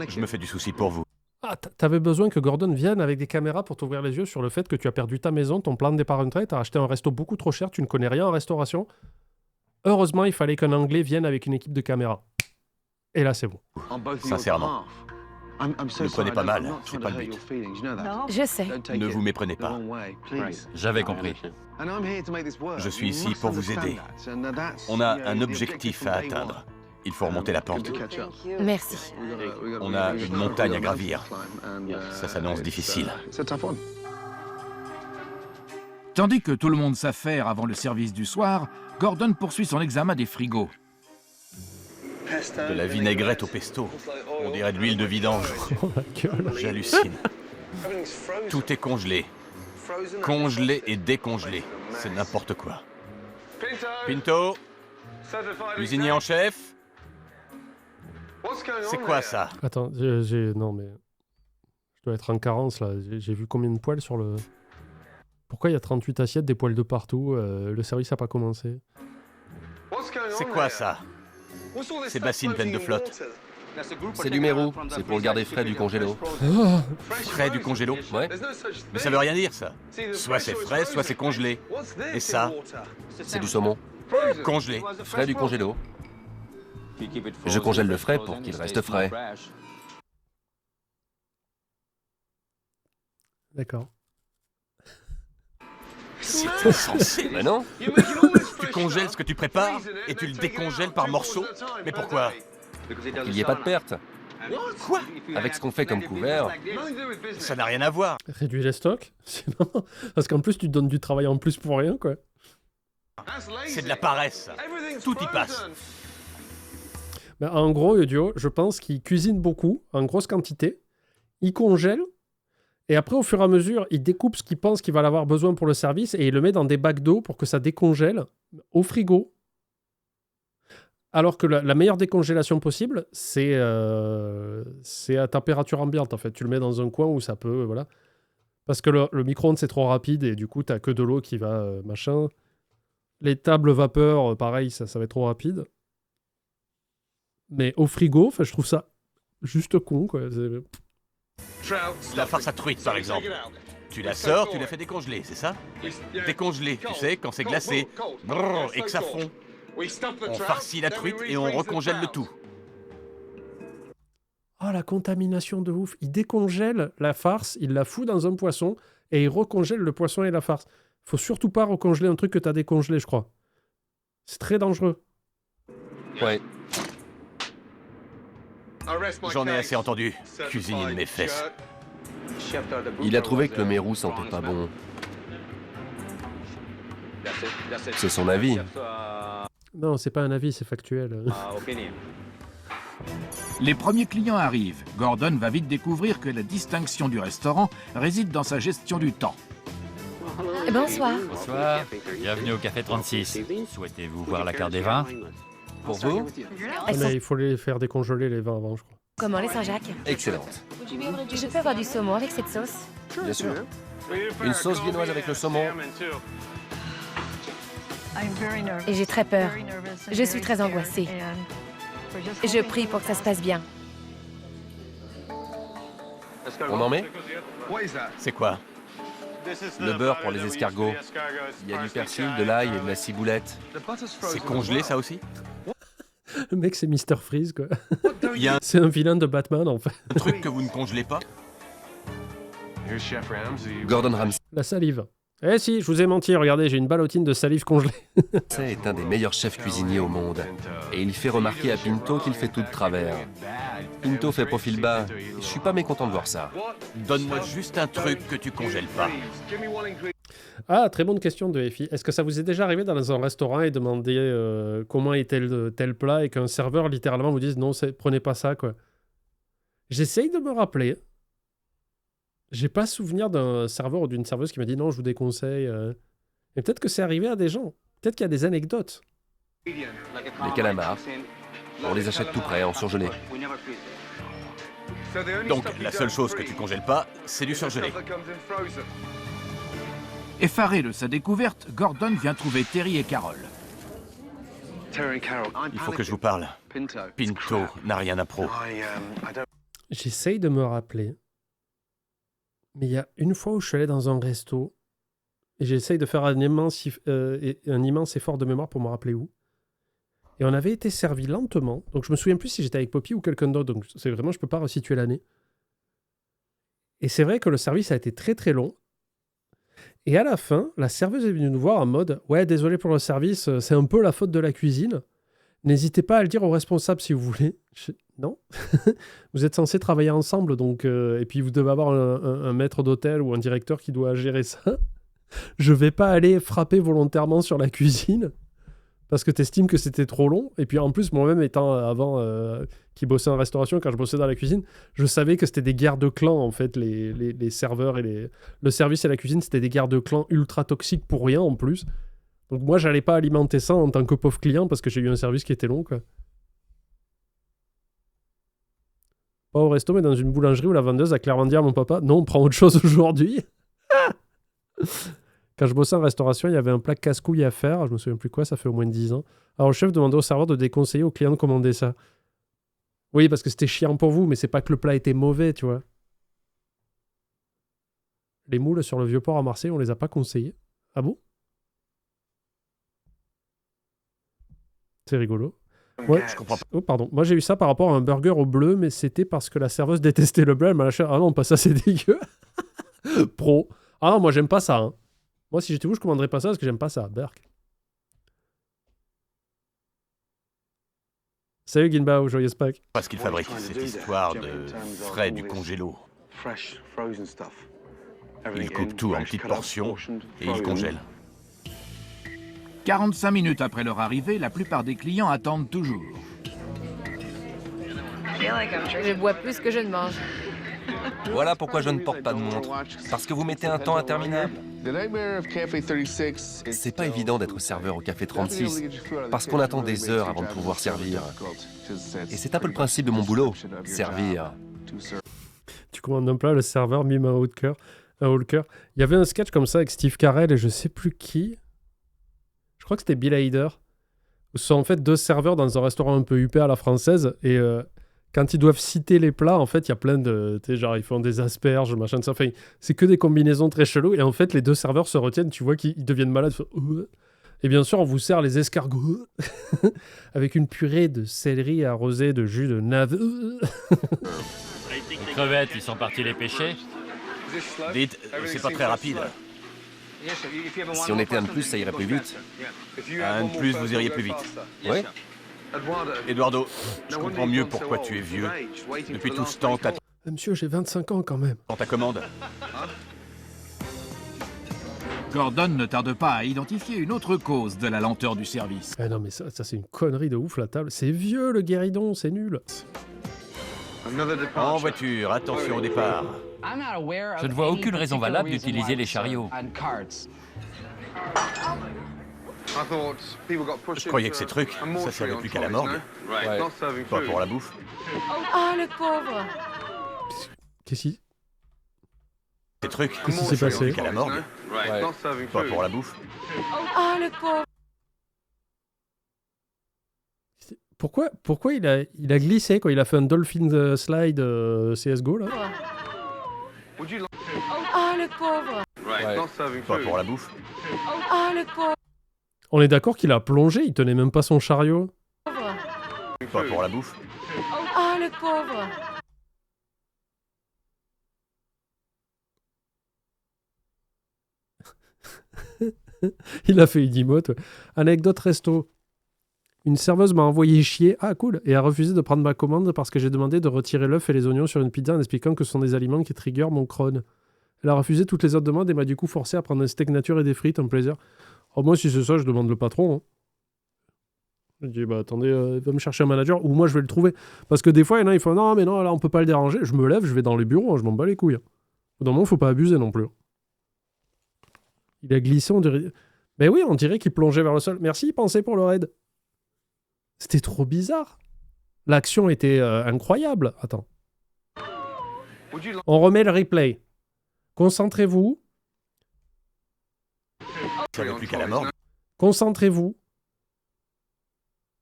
Je me fais du souci pour vous. Ah, t'avais besoin que Gordon vienne avec des caméras pour t'ouvrir les yeux sur le fait que tu as perdu ta maison, ton plan de départ retraite, t'as acheté un resto beaucoup trop cher, tu ne connais rien en restauration. Heureusement, il fallait qu'un Anglais vienne avec une équipe de caméras. Et là, c'est bon. Sincèrement. Ne prenez pas mal, c'est pas le but. Je sais. Ne vous méprenez pas. J'avais compris. Je suis ici pour vous aider. On a un objectif à atteindre. Il faut remonter la pente. Merci. On a une montagne à gravir. Ça s'annonce difficile. Tandis que tout le monde s'affaire avant le service du soir, Gordon poursuit son examen des frigos. De la vinaigrette au pesto. On dirait de l'huile de vidange. Oh ma gueule. J'hallucine. Tout est congelé. Congelé et décongelé. C'est n'importe quoi. Pinto, cuisinier en chef. C'est quoi ça? Attends, non mais... Je dois être en carence là. J'ai vu combien de poils sur le... Pourquoi il y a 38 assiettes, des poils de partout? Le service n'a pas commencé. C'est quoi ça? Ces bassines pleines de flotte. C'est du mérou, c'est pour le garder frais du congélo. Frais du congélo? Ouais. Mais ça veut rien dire ça. Soit c'est frais, soit c'est congelé. Et ça? C'est du saumon. Congelé. Frais du congélo. Je congèle le frais pour qu'il reste frais. D'accord. C'est insensé. Mais non. Tu congèles ce que tu prépares et tu le décongèles par morceaux. Mais pourquoi? Qu'il n'y ait pas de perte. Quoi? Avec ce qu'on fait comme couvert. Ça n'a rien à voir. Réduire les stocks. Sinon... Parce qu'en plus, tu te donnes du travail en plus pour rien, quoi. C'est de la paresse. Tout y passe. Ben, en gros, Yodio, je pense qu'il cuisine beaucoup, en grosse quantité. Il congèle. Et après, au fur et à mesure, il découpe ce qu'il pense qu'il va avoir besoin pour le service et il le met dans des bacs d'eau pour que ça décongèle au frigo. Alors que la meilleure décongélation possible, c'est à température ambiante, en fait. Tu le mets dans un coin où ça peut... voilà. Parce que le micro-ondes, c'est trop rapide et du coup, tu n'as que de l'eau qui va... machin. Les tables vapeur, pareil, ça va être trop rapide. Mais au frigo, je trouve ça juste con, quoi. La farce à truite, par exemple. Tu la sors, tu la fais décongeler, c'est ça? Décongeler, tu sais, quand c'est glacé. Brrr, et que ça fond. On farcit la truite et on recongèle le tout. Oh, la contamination de ouf. Il décongèle la farce, il la fout dans un poisson et il recongèle le poisson et la farce. Faut surtout pas recongeler un truc que t'as décongelé, je crois. C'est très dangereux. Ouais. J'en ai assez entendu. Cuisinier de mes fesses. Il a trouvé que le mérou sentait pas bon. C'est son avis. Non, c'est pas un avis, c'est factuel. Les premiers clients arrivent. Gordon va vite découvrir que la distinction du restaurant réside dans sa gestion du temps. Bonsoir. Bonsoir. Bienvenue au Café 36. Souhaitez-vous voir la carte des vins? Pour vous? Mais il faut les faire décongeler les vins avant, je crois. Comment les Saint-Jacques? Excellente. Je peux avoir du saumon avec cette sauce? Bien sûr. Une sauce viennoise avec le saumon. Et j'ai très peur. Je suis très angoissée. Je prie pour que ça se passe bien. On en met? C'est quoi? Le beurre pour les escargots. Il y a du persil, de l'ail et de la ciboulette. C'est congelé, ça aussi? Le mec, c'est Mr. Freeze, quoi. Il y a C'est un vilain de Batman, en fait. un truc que vous ne congelez pas? Gordon Ramsay La salive. Eh si, je vous ai menti, regardez, j'ai une ballotine de salive congelée. est un des meilleurs chefs cuisiniers au monde. Et il fait remarquer à Pinto qu'il fait tout de travers. Pinto fait profil bas. Je suis pas mécontent de voir ça. Donne-moi juste un truc que tu congèles pas. Ah, très bonne question de Effie. Est-ce que ça vous est déjà arrivé dans un restaurant et demander comment est tel plat et qu'un serveur littéralement vous dise non, prenez pas ça, quoi. J'essaye de me rappeler. J'ai pas souvenir d'un serveur ou d'une serveuse qui m'a dit non, je vous déconseille. Mais peut-être que c'est arrivé à des gens. Peut-être qu'il y a des anecdotes. Les calamars, on les achète tout prêts, en surgelé. Donc, la seule chose que tu congèles pas, c'est du surgelé. Effaré de sa découverte, Gordon vient trouver Terry et Carol. Il faut que je vous parle. Pinto n'a rien à pro. J'essaye de me rappeler. Mais il y a une fois où je suis allé dans un resto et j'essaye de faire un immense effort de mémoire pour me rappeler où. Et on avait été servi lentement. Donc je me souviens plus si j'étais avec Poppy ou quelqu'un d'autre. Donc c'est vraiment, je peux pas resituer l'année. Et c'est vrai que le service a été très très long. Et à la fin, la serveuse est venue nous voir en mode « Ouais, désolé pour le service, c'est un peu la faute de la cuisine. N'hésitez pas à le dire au responsable si vous voulez. » Non. Vous êtes censés travailler ensemble, donc et puis vous devez avoir un maître d'hôtel ou un directeur qui doit gérer ça. Je vais pas aller frapper volontairement sur la cuisine parce que t'estimes que c'était trop long. Et puis en plus, moi-même étant avant qui bossait en restauration, quand je bossais dans la cuisine, je savais que c'était des guerres de clans en fait, les serveurs et le service et la cuisine, c'était des guerres de clans ultra toxiques pour rien en plus. Donc moi, j'allais pas alimenter ça en tant que pauvre client parce que j'ai eu un service qui était long, quoi. Pas au resto, mais dans une boulangerie où la vendeuse a clairement dit à mon papa « Non, on prend autre chose aujourd'hui. » Quand je bossais en restauration, il y avait un plat casse-couille à faire. Je me souviens plus quoi, ça fait au moins 10 ans. Alors le chef demandait au serveur de déconseiller aux clients de commander ça. Oui, parce que c'était chiant pour vous, mais c'est pas que le plat était mauvais, tu vois. Les moules sur le Vieux-Port à Marseille, on les a pas conseillés. Ah bon? C'est rigolo. Ouais, je comprends pas. Oh, pardon. Moi, j'ai eu ça par rapport à un burger au bleu, mais c'était parce que la serveuse détestait le bleu. Elle m'a lâché. Ah non, pas ça, c'est dégueu. Pro. Ah non, moi, j'aime pas ça. Hein. Moi, si j'étais vous, je commanderais pas ça parce que j'aime pas ça. Burk. Salut Ginbao, joyeuse Pâques. Parce qu'il fabrique cette histoire de frais du congélo. Il coupe tout en petites portions et il congèle. 45 minutes après leur arrivée, la plupart des clients attendent toujours. Je bois plus que je ne mange. Voilà pourquoi je ne porte pas de montre. Parce que vous mettez un temps interminable. C'est pas évident d'être serveur au Café 36, parce qu'on attend des heures avant de pouvoir servir. Et c'est un peu le principe de mon boulot, servir. Tu commandes un plat, le serveur mime un haut de cœur. Il y avait un sketch comme ça avec Steve Carell et je sais plus qui. Je crois que c'était Bill Hader. Ce sont en fait deux serveurs dans un restaurant un peu huppé à la française et quand ils doivent citer les plats, en fait, il y a plein de... Tu sais, genre, ils font des asperges, machin de ça. Enfin, c'est que des combinaisons très cheloues. Et en fait, les deux serveurs se retiennent. Tu vois qu'ils deviennent malades. Et bien sûr, on vous sert les escargots avec une purée de céleri arrosée de jus de navet. Les crevettes, ils sont partis les pêcher. Dites, c'est pas très rapide. Si on était un de plus, ça irait plus vite. Un de plus, vous iriez plus vite. Oui. Eduardo, je comprends mieux pourquoi tu es vieux. Depuis tout ce temps, t'attends Monsieur, j'ai 25 ans quand même. ta commande. Gordon ne tarde pas à identifier une autre cause de la lenteur du service. Ah non, mais ça c'est une connerie de ouf, la table. C'est vieux, le guéridon, c'est nul. En voiture, attention au départ. Je ne vois aucune raison valable d'utiliser les chariots. Je croyais que ces trucs, ça servait plus qu'à la morgue. Ouais. Pas pour la bouffe. Oh, le pauvre! Qu'est-ce qui... Ces trucs, Qu'est-ce qui s'est ça servait passé? plus qu'à la morgue. Ouais. Pas pour la bouffe. Oh, le pauvre! Pourquoi il a glissé quand il a fait un dolphin slide CSGO là? Oh, le pauvre! Ouais. Pas pour la bouffe. Oh, le pauvre! On est d'accord qu'il a plongé, il tenait même pas son chariot. Pas pour la bouffe. Oh, le pauvre! Il a fait une emote. Ouais. Anecdote resto. Une serveuse m'a envoyé chier, ah cool, et a refusé de prendre ma commande parce que j'ai demandé de retirer l'œuf et les oignons sur une pizza en expliquant que ce sont des aliments qui triggerent mon Crohn. Elle a refusé toutes les autres demandes et m'a du coup forcé à prendre un steak nature et des frites, un plaisir. Oh, moi, si c'est ça, je demande le patron. Hein. Je dis, bah attendez, va me chercher un manager, ou moi je vais le trouver. Parce que des fois, il y en a, ils font, non, mais non, là, on peut pas le déranger. Je me lève, je vais dans les bureaux, hein, je m'en bats les couilles. Hein. Au moment, faut pas abuser non plus. Il a glissé, on dirait... Ben oui, on dirait qu'il plongeait vers le sol. Merci, pensez pour le raid. C'était trop bizarre. L'action était incroyable. Attends. On remet le replay. Concentrez-vous. Ça n'est plus qu'à la mort. Concentrez-vous.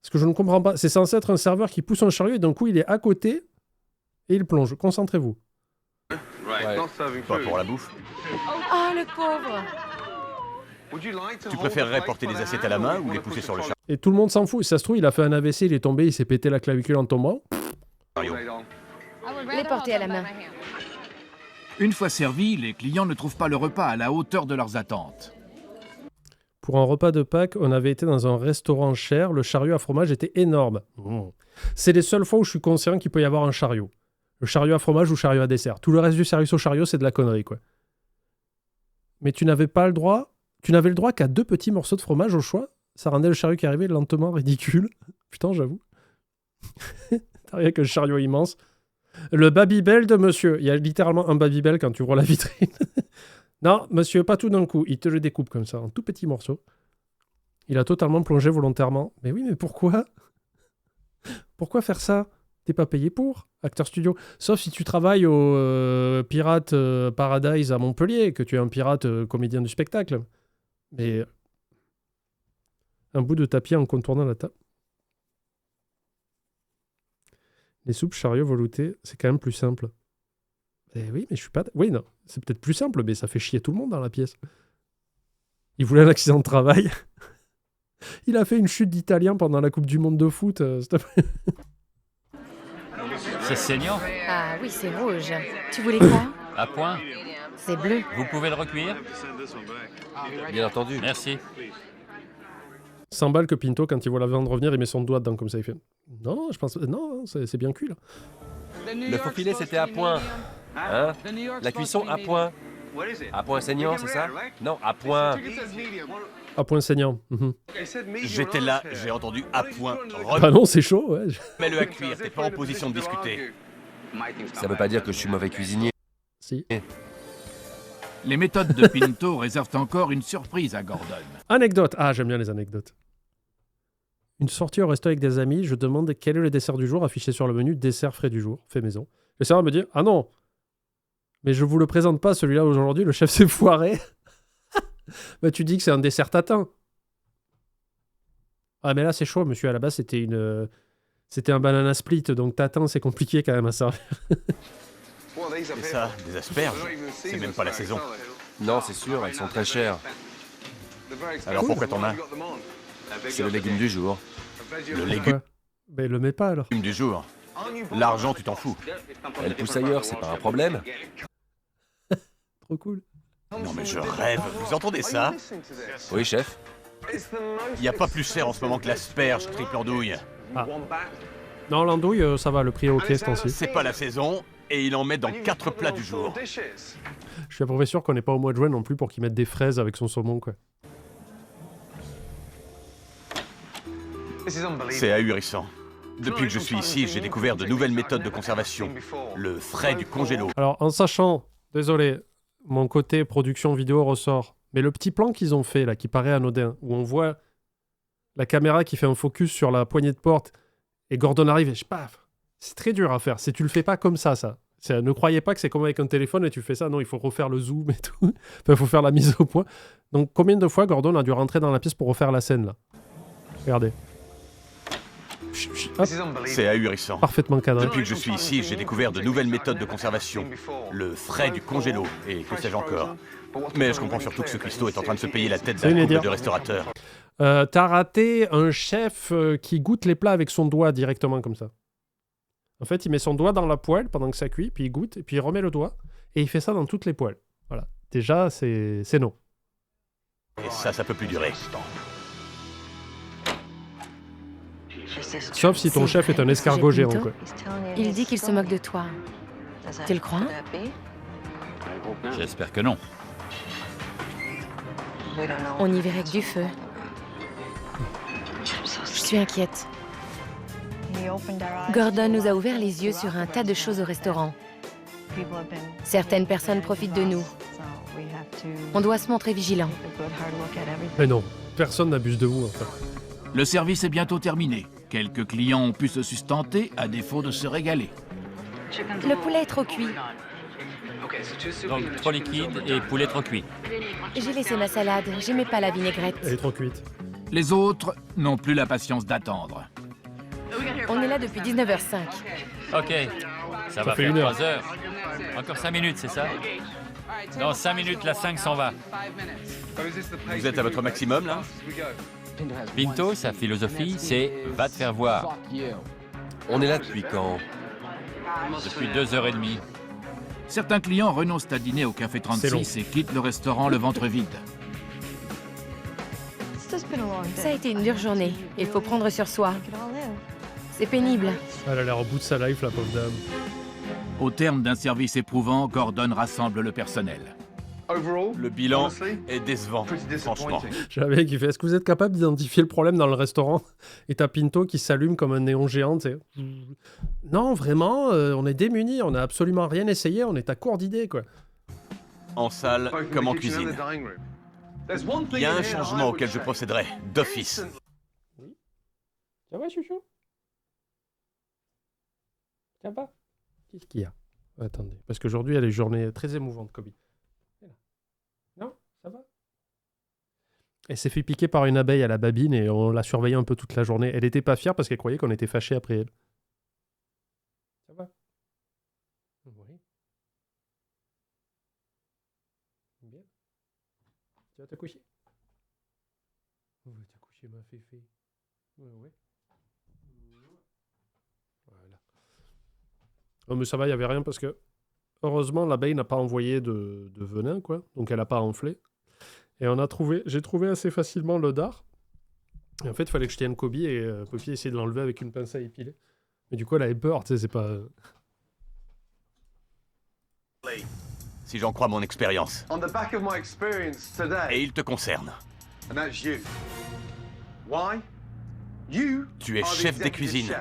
Parce que je ne comprends pas. C'est censé être un serveur qui pousse un chariot et d'un coup, il est à côté et il plonge. Concentrez-vous. Ouais. Pas pour la bouffe. Oh, le pauvre! Tu préférerais porter les assiettes à la main ou les pousser sur le chariot? Et tout le monde s'en fout. Si ça se trouve, il a fait un AVC, il est tombé, il s'est pété la clavicule en tombant. Les porter à la main. Une fois servis, les clients ne trouvent pas le repas à la hauteur de leurs attentes. Pour un repas de Pâques, on avait été dans un restaurant cher. Le chariot à fromage était énorme. C'est les seules fois où je suis conscient qu'il peut y avoir un chariot. Le chariot à fromage ou chariot à dessert. Tout le reste du service au chariot, c'est de la connerie, quoi. Mais tu n'avais pas le droit... Tu n'avais le droit qu'à 2 petits morceaux de fromage au choix. Ça rendait le chariot qui arrivait lentement ridicule. Putain, j'avoue. T'as rien que le chariot immense. Le Babybel de monsieur. Il y a littéralement un Babybel quand tu ouvres la vitrine. Non, monsieur, pas tout d'un coup. Il te le découpe comme ça, en tout petits morceaux. Il a totalement plongé volontairement. Mais oui, mais pourquoi? Pourquoi faire ça? T'es pas payé pour, Acteur Studio. Sauf si tu travailles au Pirate Paradise à Montpellier, que tu es un pirate comédien du spectacle. Mais un bout de tapis en contournant la table. Les soupes chariot velouté, c'est quand même plus simple. Eh oui, mais je suis pas... Oui, non, c'est peut-être plus simple, mais ça fait chier tout le monde dans la pièce. Il voulait un accident de travail. Il a fait une chute d'italien pendant la Coupe du Monde de foot. S'il te plaît. C'est saignant? Ah oui, c'est rouge. Tu voulais quoi? À point? C'est bleu. Vous pouvez le recuire? Bien entendu. Merci. 100 balles que Pinto, quand il voit la viande revenir, il met son doigt dedans comme ça, il fait... Non, je pense... Non, c'est bien cuit, là. Le faux filet, c'était à point. Hein? La cuisson à point. À point saignant, c'est ça? Non, à point. À point saignant. J'étais là, j'ai entendu à point. Ah non, c'est chaud, ouais. Mets-le à cuire, t'es pas en position de discuter. Ça veut pas dire que je suis mauvais cuisinier. Si. Les méthodes de Pinto réservent encore une surprise à Gordon. Anecdote. Ah, j'aime bien les anecdotes. Une sortie au resto avec des amis, je demande quel est le dessert du jour, affiché sur le menu, dessert frais du jour, fait maison. Le serveur me dit, ah non, mais je vous le présente pas celui-là aujourd'hui, le chef s'est foiré. Bah tu dis que c'est un dessert tatin. Ah mais là c'est chaud, monsieur, à la base c'était un banana split, donc tatin c'est compliqué quand même à servir. C'est ça, des asperges. C'est même pas la saison. Non, c'est sûr, elles sont très chères. Alors pourquoi t'en as? C'est le légume du jour. Le légume Mais le mets pas alors. du jour. L'argent, tu t'en fous. Elle pousse ailleurs, c'est pas un problème. Trop cool. Non mais je rêve, vous entendez ça? Oui, chef. Il n'y a pas plus cher en ce moment que l'asperge triple andouille. Ah. Non, l'andouille, ça va, le prix est ok ce temps-ci. C'est pas la saison, et il en met dans 4 plats du jour. Je suis à peu près sûr qu'on n'est pas au mois de juin non plus pour qu'ils mettent des fraises avec son saumon, quoi. C'est ahurissant. Depuis que je suis ici, j'ai découvert de nouvelles méthodes de conservation. Le frais du congélo. Alors, en sachant, désolé, mon côté production vidéo ressort, mais le petit plan qu'ils ont fait, là, qui paraît anodin, où on voit la caméra qui fait un focus sur la poignée de porte, et Gordon arrive et je paf, c'est très dur à faire. Tu le fais pas comme ça. Ne croyez pas que c'est comme avec un téléphone et tu fais ça. Non, il faut refaire le zoom et tout. Enfin, il faut faire la mise au point. Donc, combien de fois Gordon a dû rentrer dans la pièce pour refaire la scène, là? Regardez. Hop. C'est ahurissant. Parfaitement cadré. Depuis que je suis ici, j'ai découvert de nouvelles méthodes de conservation. Le frais du congélo, et que sais-je encore. Mais je comprends surtout que ce cuistot est en train de se payer la tête d'un couple de restaurateurs. T'as raté un chef qui goûte les plats avec son doigt directement comme ça. En fait, il met son doigt dans la poêle pendant que ça cuit, puis il goûte, et puis il remet le doigt, et il fait ça dans toutes les poêles. Voilà. Déjà, c'est non. Et ça peut plus durer. Sauf si ton chef est un escargot géant, quoi. Il dit qu'il se moque de toi. Tu le crois? J'espère que non. On y verrait que du feu. Je suis inquiète. Gordon nous a ouvert les yeux sur un tas de choses au restaurant. Certaines personnes profitent de nous. On doit se montrer vigilant. Mais non, personne n'abuse de vous, en fait. Le service est bientôt terminé. Quelques clients ont pu se sustenter à défaut de se régaler. Le poulet est trop cuit. Donc, trop liquide et poulet trop cuit. J'ai laissé ma salade, j'aimais pas la vinaigrette. Elle est trop cuite. Les autres n'ont plus la patience d'attendre. On est là depuis 19h05. OK, ça va fait faire 1 heure. 3 heures. Encore 5 minutes, c'est ça? Dans 5 minutes, la 5 s'en va. Vous êtes à votre maximum, là? Pinto, sa philosophie, c'est « va te faire voir On est là depuis quand? » depuis 2h30. Certains clients renoncent à dîner au Café C'est long. 36 et quittent le restaurant le ventre vide. Ça a été une dure journée. Il faut prendre sur soi. C'est pénible. Elle a l'air au bout de sa life, la pauvre dame. Au terme d'un service éprouvant, Gordon rassemble le personnel. Le bilan est décevant, franchement. J'ai un mec qui fait, est-ce que vous êtes capable d'identifier le problème dans le restaurant? Et t'as Pinto qui s'allume comme un néon géant, tu sais. Non, vraiment, on est démunis, on n'a absolument rien essayé, on est à court d'idées, quoi. En salle comme en cuisine. Il y a un changement auquel je procéderai, d'office. Ça va, chouchou? Ça va? Qu'est-ce qu'il y a? Attendez, parce qu'aujourd'hui, elle est une journée très émouvante, Kobe. Non? Ça va? Elle s'est fait piquer par une abeille à la babine et on l'a surveillée un peu toute la journée. Elle n'était pas fière parce qu'elle croyait qu'on était fâchés après elle. Ça va? Oui. Bien. Tu vas te coucher? Oui, te coucher, ma féfé. Oui, oui. Voilà. Oh, mais ça va, il n'y avait rien parce que, heureusement, l'abeille n'a pas envoyé de venin, quoi. Donc, elle n'a pas enflé. Et j'ai trouvé assez facilement le dard. Et en fait, il fallait que je tienne Kobe et Poppy essayait de l'enlever avec une pince à épiler. Mais du coup, elle avait peur, tu sais, c'est pas... Si j'en crois mon expérience. Et il te concerne. Tu es chef des cuisines.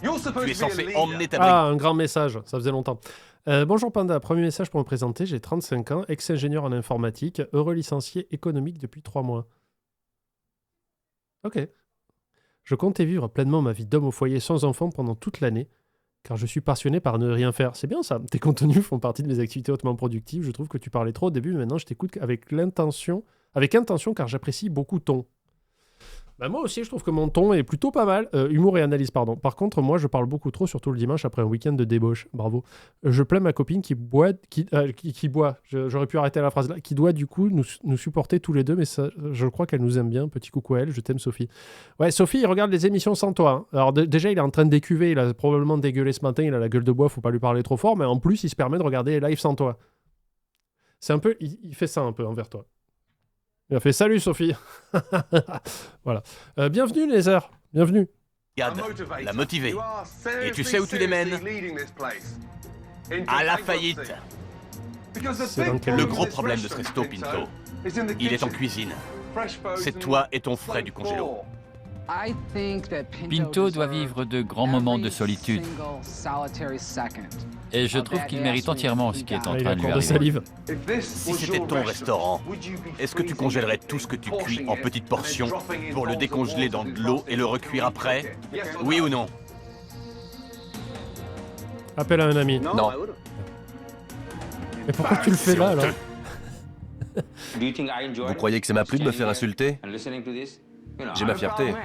Tu es censé emmener ta brique. Ah, un grand message, ça faisait longtemps. Bonjour Panda, premier message pour me présenter, j'ai 35 ans, ex-ingénieur en informatique, heureux licencié économique depuis 3 mois. Ok. Je comptais vivre pleinement ma vie d'homme au foyer sans enfant pendant toute l'année, car je suis passionné par ne rien faire. C'est bien ça, tes contenus font partie de mes activités hautement productives, je trouve que tu parlais trop au début, mais maintenant je t'écoute avec intention car j'apprécie beaucoup ton. Bah moi aussi, je trouve que mon ton est plutôt pas mal. Humour et analyse, pardon. Par contre, moi, je parle beaucoup trop, surtout le dimanche après un week-end de débauche. Bravo. Je plains ma copine qui boit... Qui boit. J'aurais pu arrêter la phrase là. Qui doit, du coup, nous supporter tous les deux. Mais ça, je crois qu'elle nous aime bien. Petit coucou à elle. Je t'aime, Sophie. Ouais, Sophie, il regarde les émissions sans toi. Hein. Alors, déjà, il est en train de décuver. Il a probablement dégueulé ce matin. Il a la gueule de bois. Faut pas lui parler trop fort. Mais en plus, il se permet de regarder les lives sans toi. C'est un peu... Il fait ça un peu envers toi. Il a fait « Salut, Sophie !» Voilà. Bienvenue, Nether. Bienvenue. Regarde, la motiver. Et tu sais où tu les mènes? À la faillite. Le gros problème de ce resto, Pinto, il est en cuisine. C'est toi et ton frais du congélo. Pinto doit vivre de grands moments de solitude. Et je trouve qu'il mérite entièrement ce qui est en Il train a de lui encore de arriver. salive. Si c'était ton restaurant, est-ce que tu congèlerais tout ce que tu cuis en petites portions pour le décongeler dans de l'eau et le recuire après? Oui ou non? Appelle à un ami. Non. Mais pourquoi tu le fais là, alors? Vous croyez que ça m'a plu de me faire insulter? J'ai ma fierté.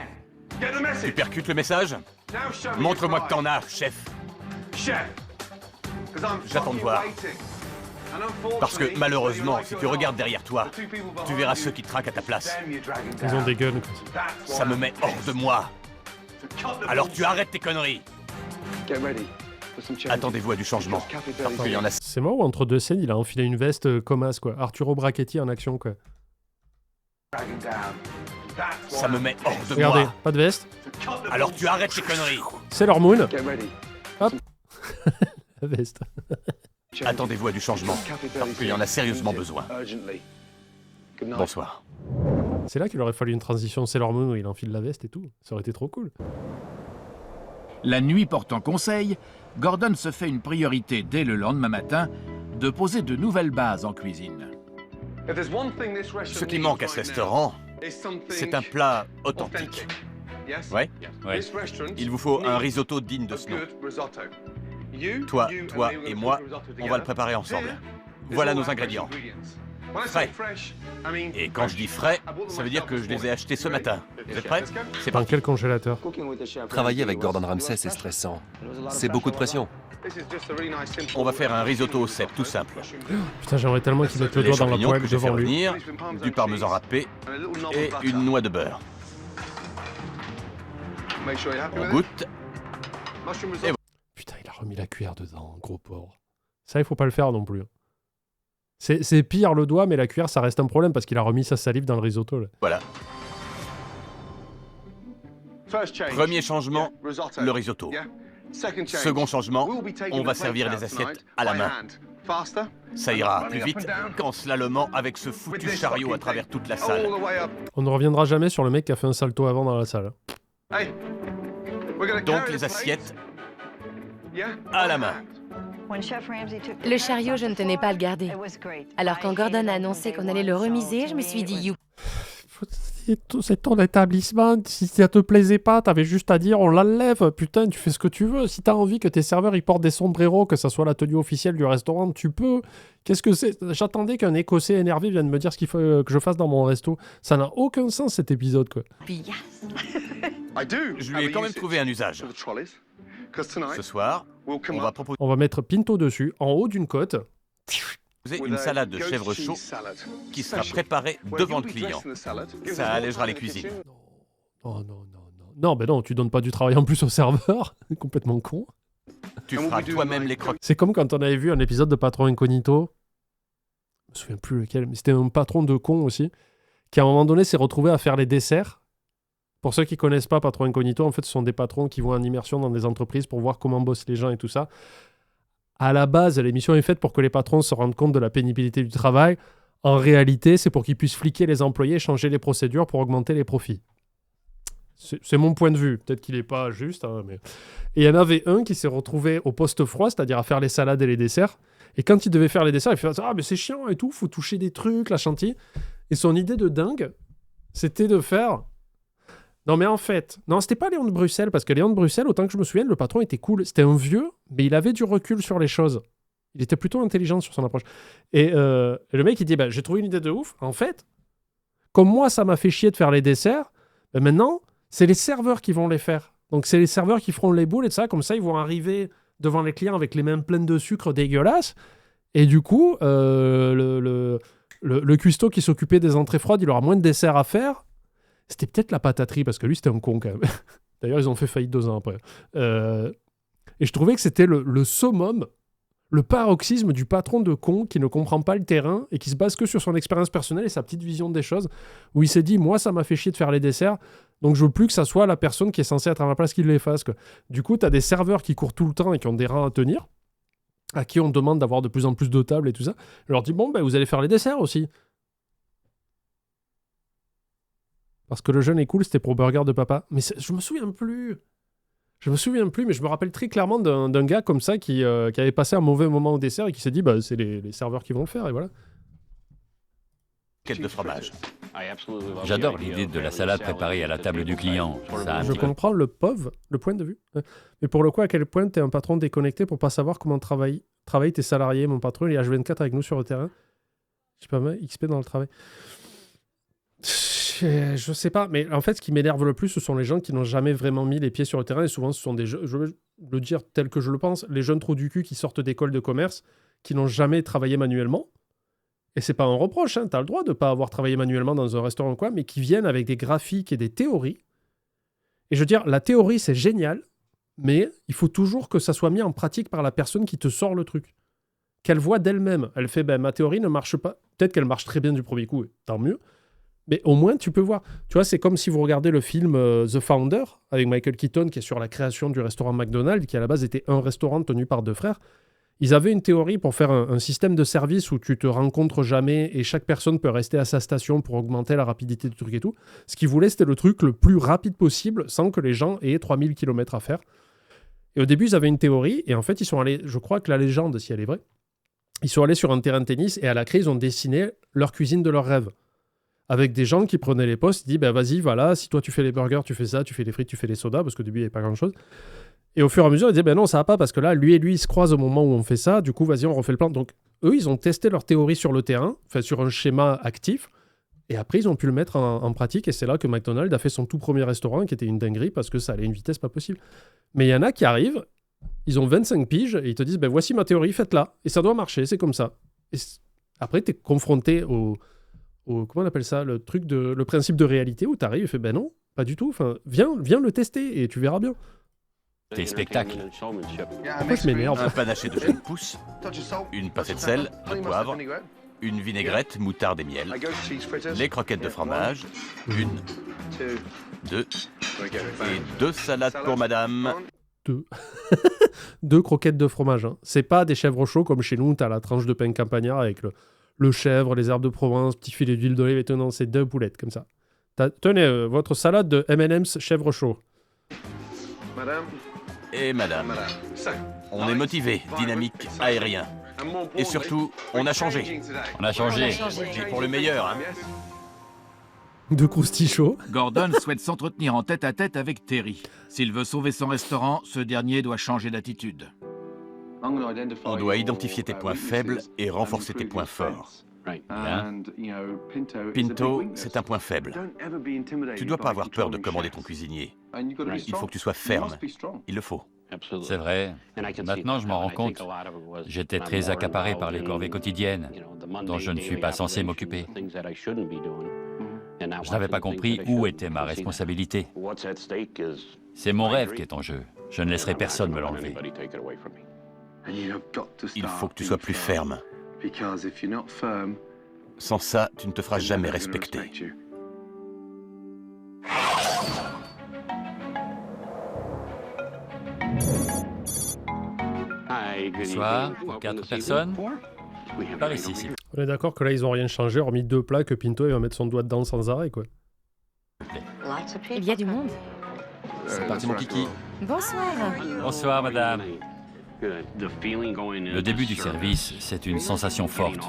Tu percutes le message? Montre-moi que t'en as, chef. J'attends de voir. Parce que malheureusement, si tu regardes derrière toi, tu verras ceux qui traquent à ta place. Ils ont des guns. Ça me met hors de moi. Alors tu arrêtes tes conneries. Attendez-vous à du changement. Parce qu'il y en a... C'est moi ou entre deux scènes, il a enfilé une veste comme as, quoi. Arturo Brachetti en action, quoi. Ça me met hors de Regardez, moi. pas de veste. Alors tu arrêtes tes conneries. Sailor Moon. Hop. La veste. Attendez-vous à du changement. Parce qu'il y en a sérieusement besoin. Bonsoir. C'est là qu'il aurait fallu une transition Sailor Moon où il enfile la veste et tout. Ça aurait été trop cool. La nuit portant conseil, Gordon se fait une priorité dès le lendemain matin de poser de nouvelles bases en cuisine. Ce qui manque à ce restaurant, c'est un plat authentique. Ouais? Ouais. Il vous faut un risotto digne de ce nom. Toi et moi, on va le préparer ensemble. Voilà nos ingrédients. Frais. Et quand je dis frais, ça veut dire que je les ai achetés ce matin. Vous êtes prêts? C'est Dans parti. quel congélateur? Travailler avec Gordon Ramsay, c'est stressant. C'est beaucoup de pression. On va faire un risotto au cèpe, tout simple. Putain, j'aimerais tellement qu'il mette le Les doigt dans la champignons poêle que j'ai fait devant lui. revenir, du parmesan râpé et une noix de beurre. On goûte. Putain, il a remis la cuillère dedans, gros porc. Ça, il faut pas le faire non plus. C'est pire le doigt, mais la cuillère, ça reste un problème parce qu'il a remis sa salive dans le risotto. Là. Voilà. Premier changement, le risotto. Second changement, on va servir les assiettes à la main. Ça ira plus vite qu'en slalomant avec ce foutu chariot à travers toute la salle. On ne reviendra jamais sur le mec qui a fait un salto avant dans la salle. Donc les assiettes à la main. Le chariot, je ne tenais pas à le garder. Alors quand Gordon a annoncé qu'on allait le remiser, je me suis dit, you. C'est ton établissement. Si ça te plaisait pas, t'avais juste à dire on l'enlève. Putain, tu fais ce que tu veux. Si t'as envie que tes serveurs ils portent des sombreros, que ça soit la tenue officielle du restaurant, tu peux. Qu'est-ce que c'est? J'attendais qu'un Écossais énervé vienne me dire ce qu'il faut que je fasse dans mon resto. Ça n'a aucun sens cet épisode, quoi. Je lui ai quand même trouvé un usage. Ce soir, on va proposer On va mettre Pinto dessus, en haut d'une côte. une salade de chèvre chaud qui sera préparée devant le client. Ça allégera les cuisines. Non. Non, ben non, tu donnes pas du travail en plus au serveur. Complètement con. Tu feras toi-même les croquettes. C'est comme quand on avait vu un épisode de Patron Incognito. Je me souviens plus lequel, mais c'était un patron de con aussi, qui à un moment donné s'est retrouvé à faire les desserts. Pour ceux qui connaissent pas Patron Incognito, en fait, ce sont des patrons qui vont en immersion dans des entreprises pour voir comment bossent les gens et tout ça. À la base, l'émission est faite pour que les patrons se rendent compte de la pénibilité du travail. En réalité, c'est pour qu'ils puissent fliquer les employés, changer les procédures pour augmenter les profits. C'est mon point de vue. Peut-être qu'il n'est pas juste. Hein, mais... Et il y en avait un qui s'est retrouvé au poste froid, c'est-à-dire à faire les salades et les desserts. Et quand il devait faire les desserts, il fait « Ah, mais c'est chiant et tout, faut toucher des trucs, la chantilly. » Et son idée de dingue, c'était de faire... Non, mais en fait... Non, c'était pas Léon de Bruxelles, parce que Léon de Bruxelles, autant que je me souvienne, le patron était cool. C'était un vieux, mais il avait du recul sur les choses. Il était plutôt intelligent sur son approche. Et le mec, il dit « J'ai trouvé une idée de ouf. En fait, comme moi, ça m'a fait chier de faire les desserts, maintenant, c'est les serveurs qui vont les faire. Donc, c'est les serveurs qui feront les boules et tout ça. Comme ça, ils vont arriver devant les clients avec les mains pleines de sucre dégueulasse. Et du coup, le cuistot qui s'occupait des entrées froides, il aura moins de desserts à faire. C'était peut-être la pataterie, parce que lui, c'était un con quand même. D'ailleurs, ils ont fait faillite 2 ans après. Et je trouvais que c'était le summum, le paroxysme du patron de con qui ne comprend pas le terrain et qui se base que sur son expérience personnelle et sa petite vision des choses, où il s'est dit, moi, ça m'a fait chier de faire les desserts, donc je veux plus que ça soit la personne qui est censée être à ma place qui les fasse, quoi. Du coup, tu as des serveurs qui courent tout le temps et qui ont des reins à tenir, à qui on demande d'avoir de plus en plus de tables et tout ça. Je leur dis, bon, vous allez faire les desserts aussi. Parce que le jeune est cool, c'était pour Burger de Papa. Mais je me souviens plus. Mais je me rappelle très clairement d'un gars comme ça qui avait passé un mauvais moment au dessert et qui s'est dit, c'est les serveurs qui vont le faire, et voilà. Quête de fromage. J'adore l'idée de la salade préparée à la table du client. Ça a Je comprends le point de vue. Mais pour le coup, à quel point t'es un patron déconnecté pour pas savoir comment travaillent tes salariés. Mon patron, il est H24 avec nous sur le terrain. Je sais pas, XP dans le travail. Je sais pas, mais en fait, ce qui m'énerve le plus, ce sont les gens qui n'ont jamais vraiment mis les pieds sur le terrain. Et souvent, ce sont des jeunes, je veux le dire tel que je le pense, les jeunes trous du cul qui sortent d'école de commerce, qui n'ont jamais travaillé manuellement. Et c'est pas un reproche, hein, t'as le droit de pas avoir travaillé manuellement dans un restaurant ou quoi, mais qui viennent avec des graphiques et des théories. Et je veux dire, la théorie, c'est génial, mais il faut toujours que ça soit mis en pratique par la personne qui te sort le truc. Qu'elle voit d'elle-même. Elle fait, ma théorie ne marche pas. Peut-être qu'elle marche très bien du premier coup, tant mieux. Mais au moins, tu peux voir. Tu vois, c'est comme si vous regardez le film The Founder, avec Michael Keaton, qui est sur la création du restaurant McDonald's, qui à la base était un restaurant tenu par 2 frères. Ils avaient une théorie pour faire un système de service où tu te rencontres jamais et chaque personne peut rester à sa station pour augmenter la rapidité du truc et tout. Ce qu'ils voulaient, c'était le truc le plus rapide possible sans que les gens aient 3000 km à faire. Et au début, ils avaient une théorie et en fait, ils sont allés, je crois que la légende, si elle est vraie, ils sont allés sur un terrain de tennis et à la clé, ils ont dessiné leur cuisine de leur rêve. Avec des gens qui prenaient les postes, ils disent, vas-y, voilà, si toi tu fais les burgers, tu fais ça, tu fais les frites, tu fais les sodas, parce qu'au début, il n'y avait pas grand-chose. Et au fur et à mesure, ils disaient, ben non, ça va pas, parce que là, lui et lui, ils se croisent au moment où on fait ça, du coup, vas-y, on refait le plan. Donc, eux, ils ont testé leur théorie sur le terrain, enfin, sur un schéma actif, et après, ils ont pu le mettre en pratique, et c'est là que McDonald's a fait son tout premier restaurant, qui était une dinguerie, parce que ça allait à une vitesse pas possible. Mais il y en a qui arrivent, ils ont 25 piges, et ils te disent, ben voici ma théorie, faites-la. Et ça doit marcher, c'est comme ça. Et après, tu es confronté au... Comment on appelle ça, le principe de réalité, où tu arrives et fais, ben non, pas du tout, enfin, viens le tester, et tu verras bien. Tes spectacles. Pourquoi je m'énerve? Un panaché de jeunes pousses, une pincée de sel, de poivre, une vinaigrette, moutarde et miel, les croquettes de fromage, une, deux, et 2 salades pour madame. Deux croquettes de fromage. Hein. C'est pas des chèvres chauds comme chez nous, t'as la tranche de pain campagnard avec le chèvre, les herbes de Provence, petit filet d'huile d'olive, et non, c'est 2 boulettes comme ça. Tenez, votre salade de M&M's chèvre chaud. Et madame. On est motivé, dynamique, aérien. Et surtout, on a changé. On a changé. Et pour le meilleur, hein. De croustilles chauds. Gordon souhaite s'entretenir en tête-à-tête avec Terry. S'il veut sauver son restaurant, ce dernier doit changer d'attitude. On doit identifier tes points faibles et renforcer tes points forts. Bien. Pinto, c'est un point faible. Tu dois pas avoir peur de commander ton cuisinier. Il faut que tu sois ferme. Il le faut. C'est vrai. Maintenant, je m'en rends compte. J'étais très accaparé par les corvées quotidiennes, dont je ne suis pas censé m'occuper. Je n'avais pas compris où était ma responsabilité. C'est mon rêve qui est en jeu. Je ne laisserai personne me l'enlever. Il faut que tu sois plus ferme. Sans ça, tu ne te feras jamais respecter. Bonsoir, pour 4 personnes. Par ici, s'il vous plaît. On est d'accord que là, ils ont rien changé, hormis 2 plats que Pinto il va mettre son doigt dedans sans arrêt, quoi. Il y a du monde. C'est parti, mon kiki. Bonsoir. Bonsoir, madame. Le début du service, c'est une sensation forte.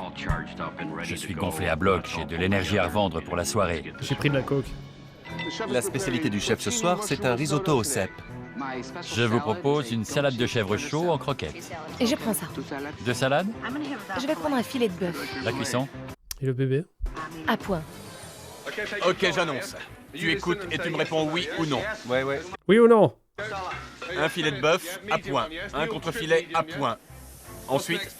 Je suis gonflé à bloc, j'ai de l'énergie à revendre pour la soirée. J'ai pris de la coke. La spécialité du chef ce soir, c'est un risotto au cèpe. Je vous propose une salade de chèvre chaud en croquettes. Et je prends ça. 2 salades? Je vais prendre un filet de bœuf. La cuisson? Et le bébé? À point. Ok, j'annonce. Tu écoutes et tu me réponds oui ou non. Ouais. Oui ou non? Un filet de bœuf, à point. Un contre-filet, à point. Ensuite,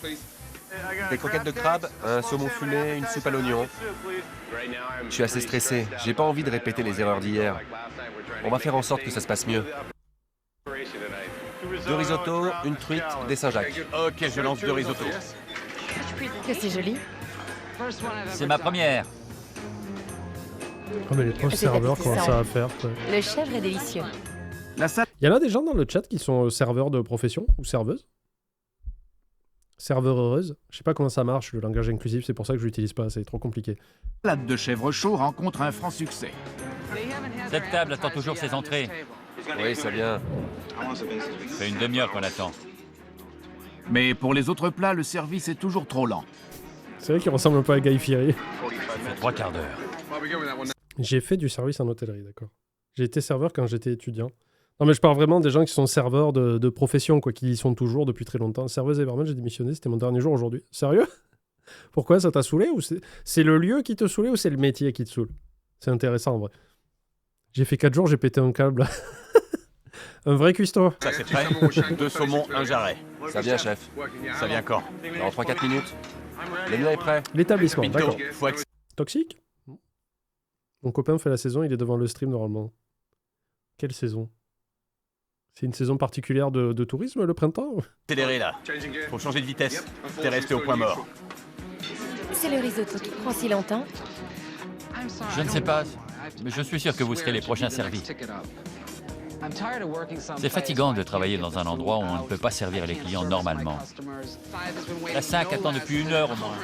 Des croquettes de crabe, un saumon fumé, une soupe à l'oignon. Je suis assez stressé, j'ai pas envie de répéter les erreurs d'hier. On va faire en sorte que ça se passe mieux. 2 risottos, une truite, des Saint-Jacques. ok, je lance 2 risottos. Que c'est joli. C'est ma première. Oh mais les pauvres serveurs, comment ça va faire, quoi. Le chèvre est délicieux. Il y en a des gens dans le chat qui sont serveurs de profession ou serveuses. Serveur heureuse. Je sais pas comment ça marche, le langage inclusif, c'est pour ça que je l'utilise pas, c'est trop compliqué. La salade de chèvre chaud rencontre un franc succès. Cette table attend toujours ses entrées. Oui, ça vient. Ça fait une demi-heure qu'on attend. Mais pour les autres plats, le service est toujours trop lent. C'est vrai qu'il ressemble un peu à Guy Fieri. Ça fait 3 quarts d'heure. J'ai fait du service en hôtellerie, d'accord. J'ai été serveur quand j'étais étudiant. Non mais je parle vraiment des gens qui sont serveurs de profession, quoi, qui y sont toujours depuis très longtemps. Serveuse et barman, j'ai démissionné, c'était mon dernier jour aujourd'hui. Sérieux? Pourquoi, ça t'a saoulé ou c'est le lieu qui te saoulait ou c'est le métier qui te saoule? C'est intéressant en vrai. J'ai fait 4 jours, j'ai pété un câble. Un vrai cuistot. Ça c'est prêt. 2 saumons, un jarret. Ça vient, chef. Ça vient quand? Dans 3-4 minutes. Le mien est prêt. L'établissement, Pinto, d'accord. faut accepter. Toxique? Mon copain fait la saison, il est devant le stream normalement. Quelle saison? C'est une saison particulière de tourisme, le printemps? Accélérer là. Faut changer de vitesse. T'es resté au point mort. C'est le risotto qui prend si longtemps. Je ne sais pas, mais je suis sûr que vous serez les prochains servis. C'est fatigant de travailler dans un endroit où on ne peut pas servir les clients normalement. La 5 attend depuis 1 heure au moins.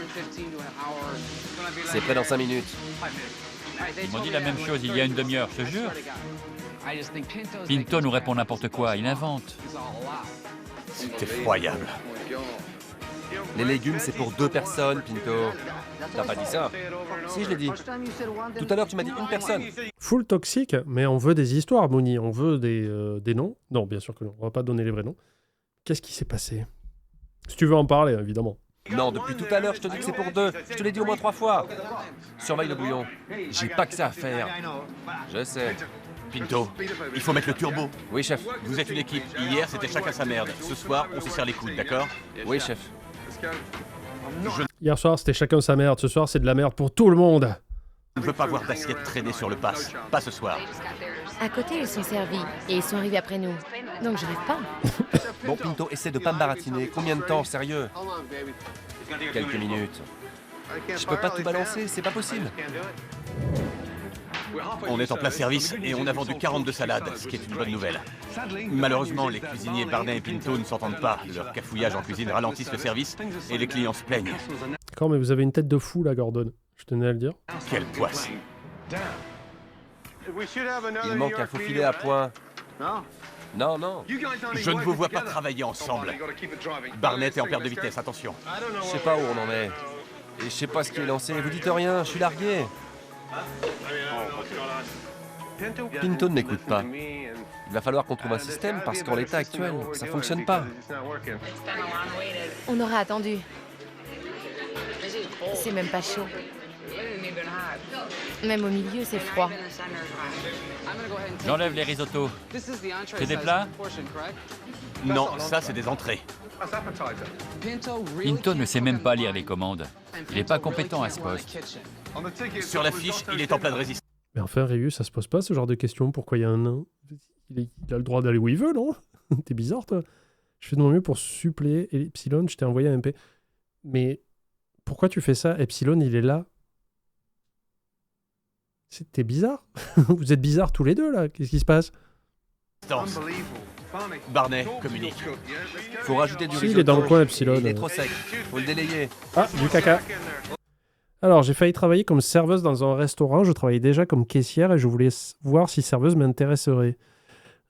C'est prêt dans 5 minutes. Ils m'ont dit la même chose il y a une demi-heure, je te jure. Pinto nous répond n'importe quoi, il invente. C'est effroyable. Les légumes, c'est pour 2 personnes, Pinto. T'as pas dit ça? Si, je l'ai dit. Tout à l'heure, tu m'as dit une personne. Full toxique, mais on veut des histoires, Mouni. On veut des noms. Non, bien sûr que non. On va pas donner les vrais noms. Qu'est-ce qui s'est passé? Si tu veux en parler, évidemment. Non, depuis tout à l'heure, je te dis que c'est pour 2. Je te l'ai dit au moins 3 fois. Surveille le bouillon. J'ai pas que ça à faire. Je sais. Pinto, il faut mettre le turbo. Oui, chef. Vous êtes une équipe. Hier, c'était chacun sa merde. Ce soir, on se serre les coudes, d'accord? Oui, chef. Hier soir, c'était chacun sa merde. Ce soir, c'est de la merde pour tout le monde. Je ne veux pas voir d'assiettes traîner sur le pass. Pas ce soir. À côté, ils sont servis et ils sont arrivés après nous. Donc je rêve pas. Bon, Pinto, essaie de pas me baratiner. Combien de temps, sérieux? Quelques minutes. Je peux pas tout balancer, c'est pas possible. On est en plein service et on a vendu 42 salades, ce qui est une bonne nouvelle. Malheureusement, les cuisiniers Barnet et Pinto ne s'entendent pas. Leur cafouillage en cuisine ralentissent le service et les clients se plaignent. D'accord, mais vous avez une tête de fou, là, Gordon. Je tenais à le dire. Quelle poisse! Il manque un faux filet à point. Non, non. Je ne vous vois pas travailler ensemble. Barnet est en perte de vitesse, attention. Je sais pas où on en est. Et je sais pas ce qui est lancé. Vous dites rien, je suis largué. Pinto ne m'écoute pas. Il va falloir qu'on trouve un système parce qu'en l'état actuel, ça fonctionne pas. On aura attendu. C'est même pas chaud. Même au milieu, c'est froid. J'enlève les risottos. C'est des plats? Non, ça c'est des entrées. Pinto ne sait même pas lire les commandes. Il n'est pas compétent à ce poste. Sur la fiche, il est en pleine résistance. Mais enfin, Ryu, ça se pose pas ce genre de questions. Pourquoi il y a un nain? Il a le droit d'aller où il veut, non? T'es bizarre, toi. Je fais de mon mieux pour suppléer Epsilon. Je t'ai envoyé un MP. Mais pourquoi tu fais ça? Epsilon, il est là. T'es bizarre. Vous êtes bizarres tous les deux, là. Qu'est-ce qui se passe? Barnet communique. Faut rajouter du Si, risotto. il est dans le coin, Epsilon. Il est trop sec. Faut le délayer. Ah, du caca. Alors, j'ai failli travailler comme serveuse dans un restaurant. Je travaillais déjà comme caissière et je voulais voir si serveuse m'intéresserait.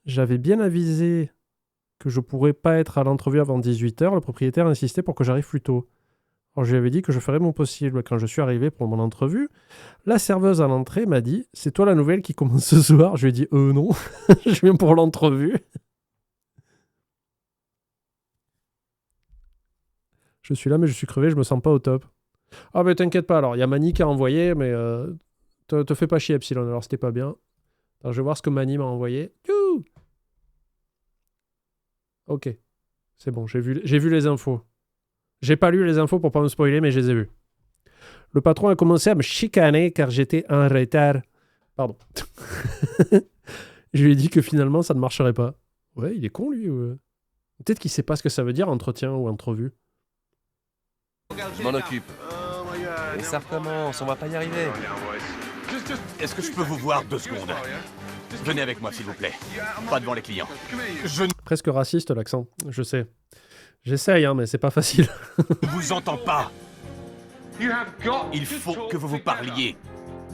J'avais bien avisé que je pourrais pas être à l'entrevue avant 18h. Le propriétaire insistait pour que j'arrive plus tôt. Alors, je lui avais dit que je ferais mon possible. Quand je suis arrivé pour mon entrevue, la serveuse à l'entrée m'a dit « C'est toi la nouvelle qui commence ce soir ?» Je lui ai dit « Non, je viens pour l'entrevue. » Je suis là, mais je suis crevé, je me sens pas au top. Ah, mais t'inquiète pas, alors, il y a Mani qui a envoyé, mais te fais pas chier, Epsilon, alors c'était pas bien. Alors, je vais voir ce que Mani m'a envoyé. Youhou. Ok, c'est bon, j'ai vu les infos. J'ai pas lu les infos pour pas me spoiler, mais je les ai vues. Le patron a commencé à me chicaner car j'étais en retard. Pardon. Je lui ai dit que finalement, ça ne marcherait pas. Ouais, il est con, lui. Ouais. Peut-être qu'il sait pas ce que ça veut dire, entretien ou entrevue. Je m'en occupe. Et ça recommence, on va pas y arriver. Est-ce que je peux vous voir 2 secondes? Venez avec moi, s'il vous plaît. Pas devant les clients. Je ne Presque raciste, l'accent. Je sais. J'essaye, hein, mais c'est pas facile. vous entends pas. Il faut que vous vous parliez.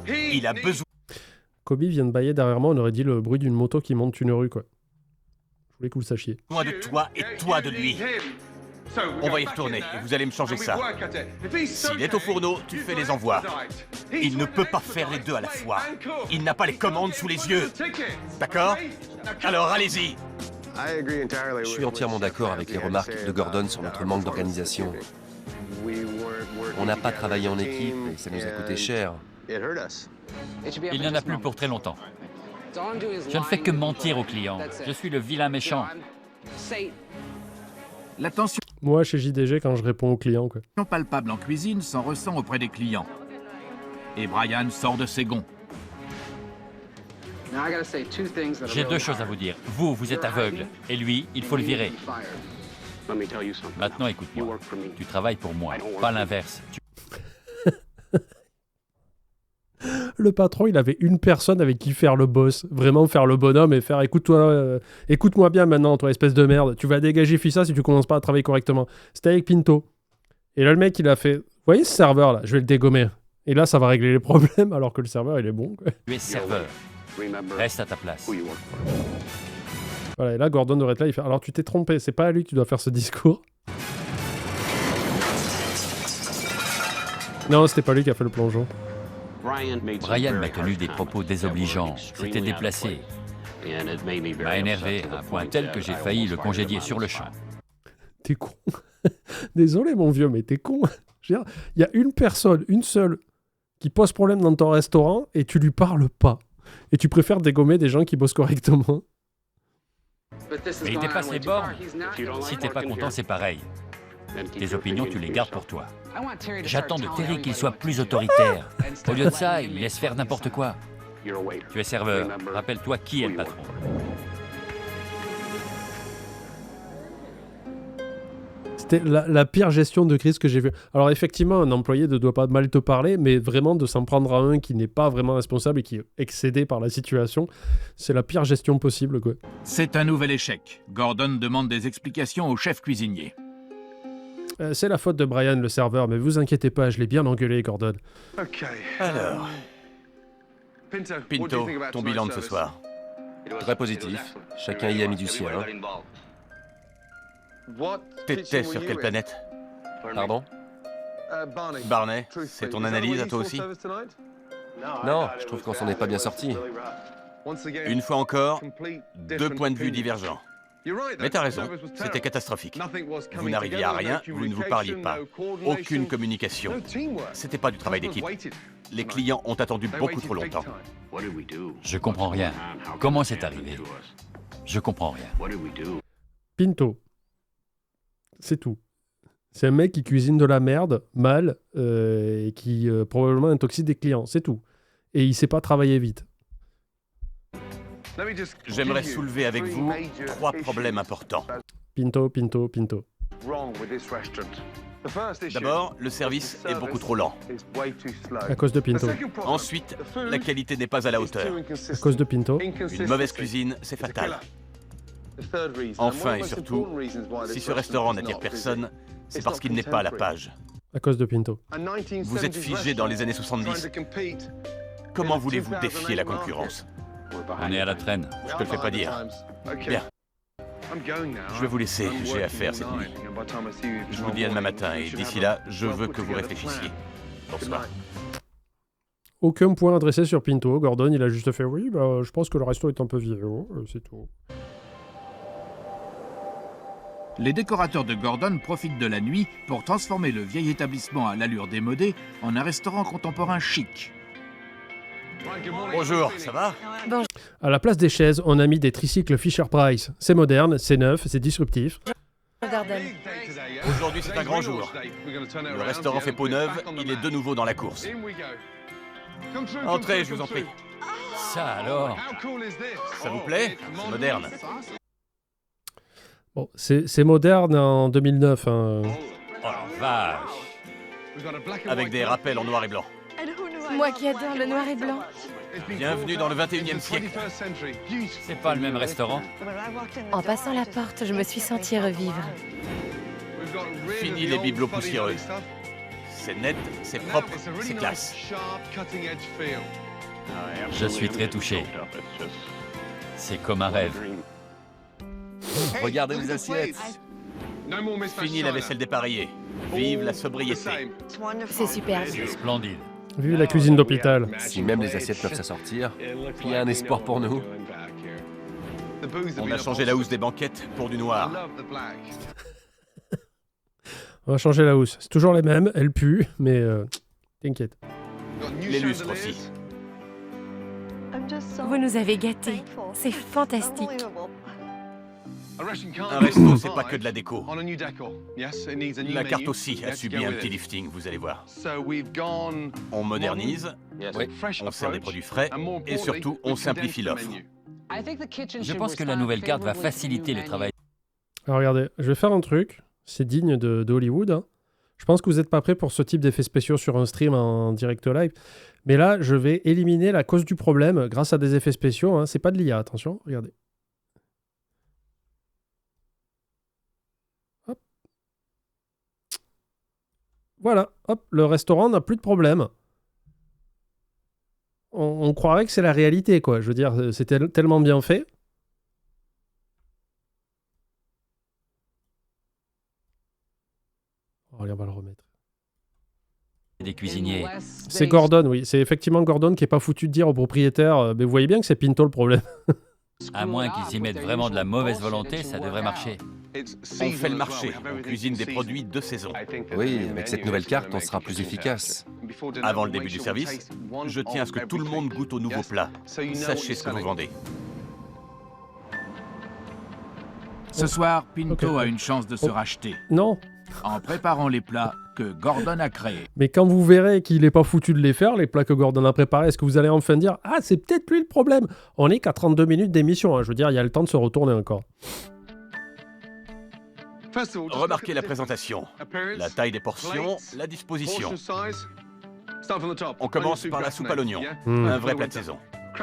Il a besoin... Kobe vient de bailler derrière moi, on aurait dit le bruit d'une moto qui monte une rue, quoi. Je voulais que vous le sachiez. de toi et toi de lui. On va y retourner et vous allez me changer ça. S'il est au fourneau, tu fais les envois. Il ne peut pas faire les deux à la fois. Il n'a pas les commandes sous les yeux. D'accord? Alors allez-y. Je suis entièrement d'accord avec les remarques de Gordon sur notre manque d'organisation. On n'a pas travaillé en équipe et ça nous a coûté cher. Il n'y en a plus pour très longtemps. Je ne fais que mentir aux clients. Je suis le vilain méchant. La tension Moi, chez JDG, quand je réponds aux clients, quoi. palpable en cuisine s'en ressent auprès des clients. Et Brian sort de ses gonds. J'ai 2 choses à vous dire. Vous êtes aveugle. Et lui, il faut le virer. Maintenant, écoute-moi. Tu travailles pour moi, pas l'inverse. Le patron, il avait une personne avec qui faire le boss. Vraiment faire le bonhomme et faire écoute-moi bien maintenant, toi, espèce de merde. Tu vas dégager Fissa si tu commences pas à travailler correctement. C'était avec Pinto. Et là, le mec, il a fait, vous voyez ce serveur là, je vais le dégommer. Et là, ça va régler les problèmes alors que le serveur, il est bon, quoi. Tu es serveur. Reste à ta place. Voilà, et là, Gordon devrait être là, il fait, alors tu t'es trompé, c'est pas à lui que tu dois faire ce discours. Non, c'était pas lui qui a fait le plongeon. Brian m'a tenu des propos désobligeants. C'était déplacé. M'a énervé à un point tel que j'ai failli le congédier sur le champ. T'es con. Désolé, mon vieux, mais t'es con. Il y a une personne, une seule, qui pose problème dans ton restaurant et tu lui parles pas. Et tu préfères dégommer des gens qui bossent correctement. Mais il dépasse les bornes. Si t'es pas content, c'est pareil. Tes opinions, tu les gardes pour toi. J'attends de Terry qu'il soit plus autoritaire. Au lieu de ça, il laisse faire n'importe quoi. Tu es serveur. Rappelle-toi qui est le patron. C'était la pire gestion de crise que j'ai vue. Alors effectivement, un employé ne doit pas mal te parler, mais vraiment de s'en prendre à un qui n'est pas vraiment responsable et qui est excédé par la situation, c'est la pire gestion possible, quoi. C'est un nouvel échec. Gordon demande des explications au chef cuisinier. C'est la faute de Brian, le serveur, mais vous inquiétez pas, je l'ai bien engueulé, Gordon. Alors, Pinto, ton bilan de ce soir. Très positif. Chacun y a mis du sien. T'étais sur quelle planète? Pardon? Barney, c'est ton analyse à toi aussi? Non, je trouve qu'on s'en est pas bien sorti. Une fois encore, deux points de vue divergents. Mais t'as raison, c'était catastrophique. Vous n'arriviez à rien, vous ne vous parliez pas. Aucune communication. C'était pas du travail d'équipe. Les clients ont attendu beaucoup trop longtemps. Je comprends rien. Comment c'est arrivé? Je comprends rien. Pinto. C'est tout. C'est un mec qui cuisine de la merde, mal, et qui probablement intoxique des clients. C'est tout. Et il sait pas travailler vite. J'aimerais soulever avec vous trois problèmes importants. Pinto. D'abord, le service est beaucoup trop lent. À cause de Pinto. Ensuite, la qualité n'est pas à la hauteur. À cause de Pinto. Une mauvaise cuisine, c'est fatal. Enfin et surtout, si ce restaurant n'attire personne, c'est parce qu'il n'est pas à la page. À cause de Pinto. Vous êtes figé dans les années 70. Comment voulez-vous défier la concurrence? On est à la traîne. Je te le fais pas dire. Bien. Je vais vous laisser, j'ai affaire cette nuit. Je vous dis à demain matin et d'ici là, je veux que vous réfléchissiez. Bonsoir. Aucun point adressé sur Pinto. Gordon, il a juste fait oui, bah, je pense que le resto est un peu vieillot, c'est tout. Les décorateurs de Gordon profitent de la nuit pour transformer le vieil établissement à l'allure démodée en un restaurant contemporain chic. Bonjour, ça va? Bonjour. À la place des chaises, on a mis des tricycles Fisher-Price. C'est moderne, c'est neuf, c'est disruptif. Gordon. Aujourd'hui, c'est un grand jour. Le restaurant fait peau neuve, il est de nouveau dans la course. Entrez, je vous en prie. Ça alors? Ça vous plaît? C'est moderne. Bon, c'est moderne en 2009. Hein. Oh la vache! Avec des rappels en noir et blanc. Moi qui adore le noir et blanc. Bienvenue dans le 21e siècle. C'est pas le même restaurant? En passant la porte, je me suis sentie revivre. Fini les bibelots poussiéreux. C'est net, c'est propre, c'est classe. Je suis très touché. C'est comme un rêve. Regardez les assiettes. Fini la vaisselle dépareillée. Vive la sobriété. C'est superbe. C'est splendide. Vive la cuisine d'hôpital. Si même les assiettes peuvent s'assortir, il y a un espoir pour nous. On a changé la housse des banquettes pour du noir. On va changer la housse. C'est toujours les mêmes, elles puent, mais t'inquiète. Les lustres aussi. Vous nous avez gâtés. C'est fantastique. Un resto, c'est pas que de la déco. La carte aussi a subi un petit lifting, vous allez voir. On modernise, on sert des produits frais et surtout, on simplifie l'offre. Je pense que la nouvelle carte va faciliter le travail. Alors regardez, je vais faire un truc. C'est digne de Hollywood. Hein. Je pense que vous n'êtes pas prêts pour ce type d'effets spéciaux sur un stream en direct live. Mais là, je vais éliminer la cause du problème grâce à des effets spéciaux. Hein. C'est pas de l'IA, attention, regardez. Hop. Voilà, hop, le restaurant n'a plus de problème. On croirait que c'est la réalité, quoi. Je veux dire, c'est tellement bien fait. Allez, on va le remettre. des cuisiniers. C'est Gordon, oui. C'est effectivement Gordon qui est pas foutu de dire au propriétaire mais vous voyez bien que c'est Pinto le problème. À moins qu'ils y mettent vraiment de la mauvaise volonté, ça devrait marcher. On fait le marché, on cuisine des produits de saison. Oui, avec cette nouvelle carte, on sera plus efficace. Avant le début du service, je tiens à ce que tout le monde goûte au nouveau plat. Sachez ce que vous vendez. Ce soir, Pinto a une chance de se racheter Non. en préparant les plats que Gordon a créés. Mais quand vous verrez qu'il est pas foutu de les faire, les plats que Gordon a préparés, est-ce que vous allez enfin dire « Ah, c'est peut-être lui le problème !» On est qu'à 32 minutes d'émission, hein. Je veux dire, il y a le temps de se retourner encore. Remarquez la présentation, la taille des portions, la disposition. On commence par la soupe à l'oignon, un vrai plat de saison.